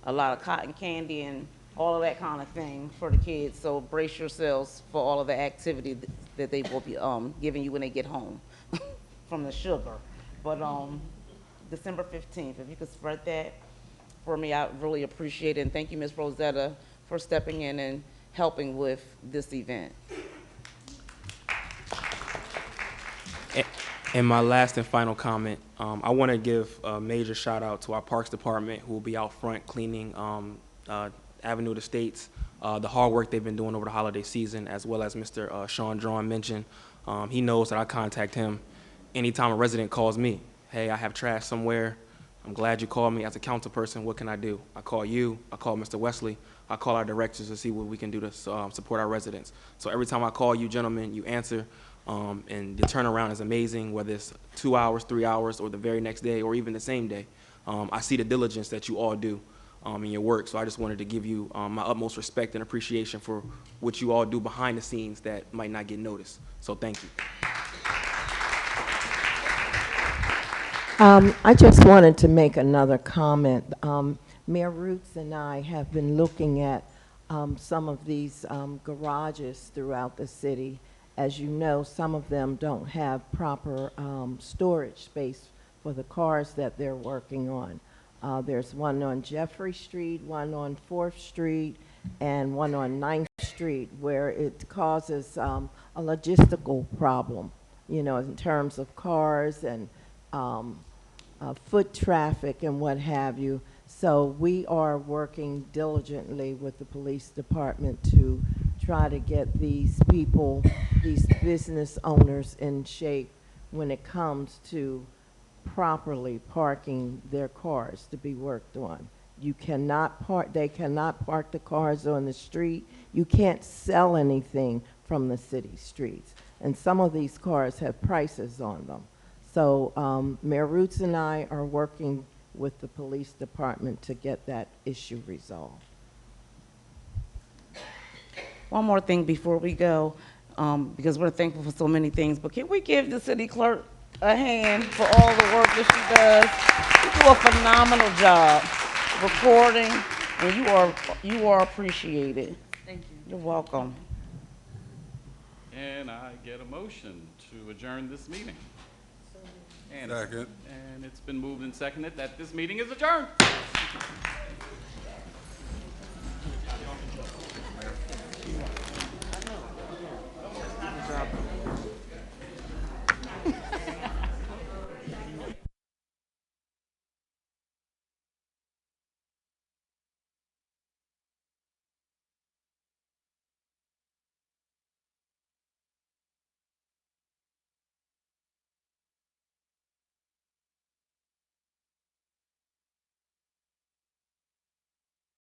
a lot of cotton candy and all of that kind of thing for the kids. So brace yourselves for all of the activity that they will be giving you when they get home from the sugar. But December 15th, if you could spread that for me, I really appreciate it. And thank you, Ms. Rosetta, for stepping in and helping with this event. And my last and final comment, I want to give a major shout out to our Parks Department, who will be out front cleaning Avenue of the States, the hard work they've been doing over the holiday season, as well as Mr. Sean Drawn mentioned. He knows that I contact him anytime a resident calls me. Hey, I have trash somewhere. I'm glad you called me as a council person. What can I do? I call you. I call Mr. Wesley. I call our directors to see what we can do to support our residents. So every time I call you gentlemen, you answer, and the turnaround is amazing, whether it's 2 hours, 3 hours, or the very next day, or even the same day. I see the diligence that you all do in your work, so I just wanted to give you my utmost respect and appreciation for what you all do behind the scenes that might not get noticed. So thank you. I just wanted to make another comment. Mayor Roots and I have been looking at some of these garages throughout the city. As you know, some of them don't have proper storage space for the cars that they're working on. There's one on Jeffrey Street, one on 4th Street, and one on 9th Street, where it causes a logistical problem, in terms of cars and foot traffic and what have you. So we are working diligently with the police department to try to get these people, these business owners in shape when it comes to properly parking their cars to be worked on. You cannot park, they cannot park the cars on the street. You can't sell anything from the city streets. And some of these cars have prices on them. So Mayor Roots and I are working with the police department to get that issue resolved. One more thing before we go, because we're thankful for so many things, but can we give the city clerk a hand for all the work that she does? You do a phenomenal job recording, and you are appreciated. Thank you. You're welcome. And I get a motion to adjourn this meeting. And Second. And it's been moved and seconded that this meeting is adjourned.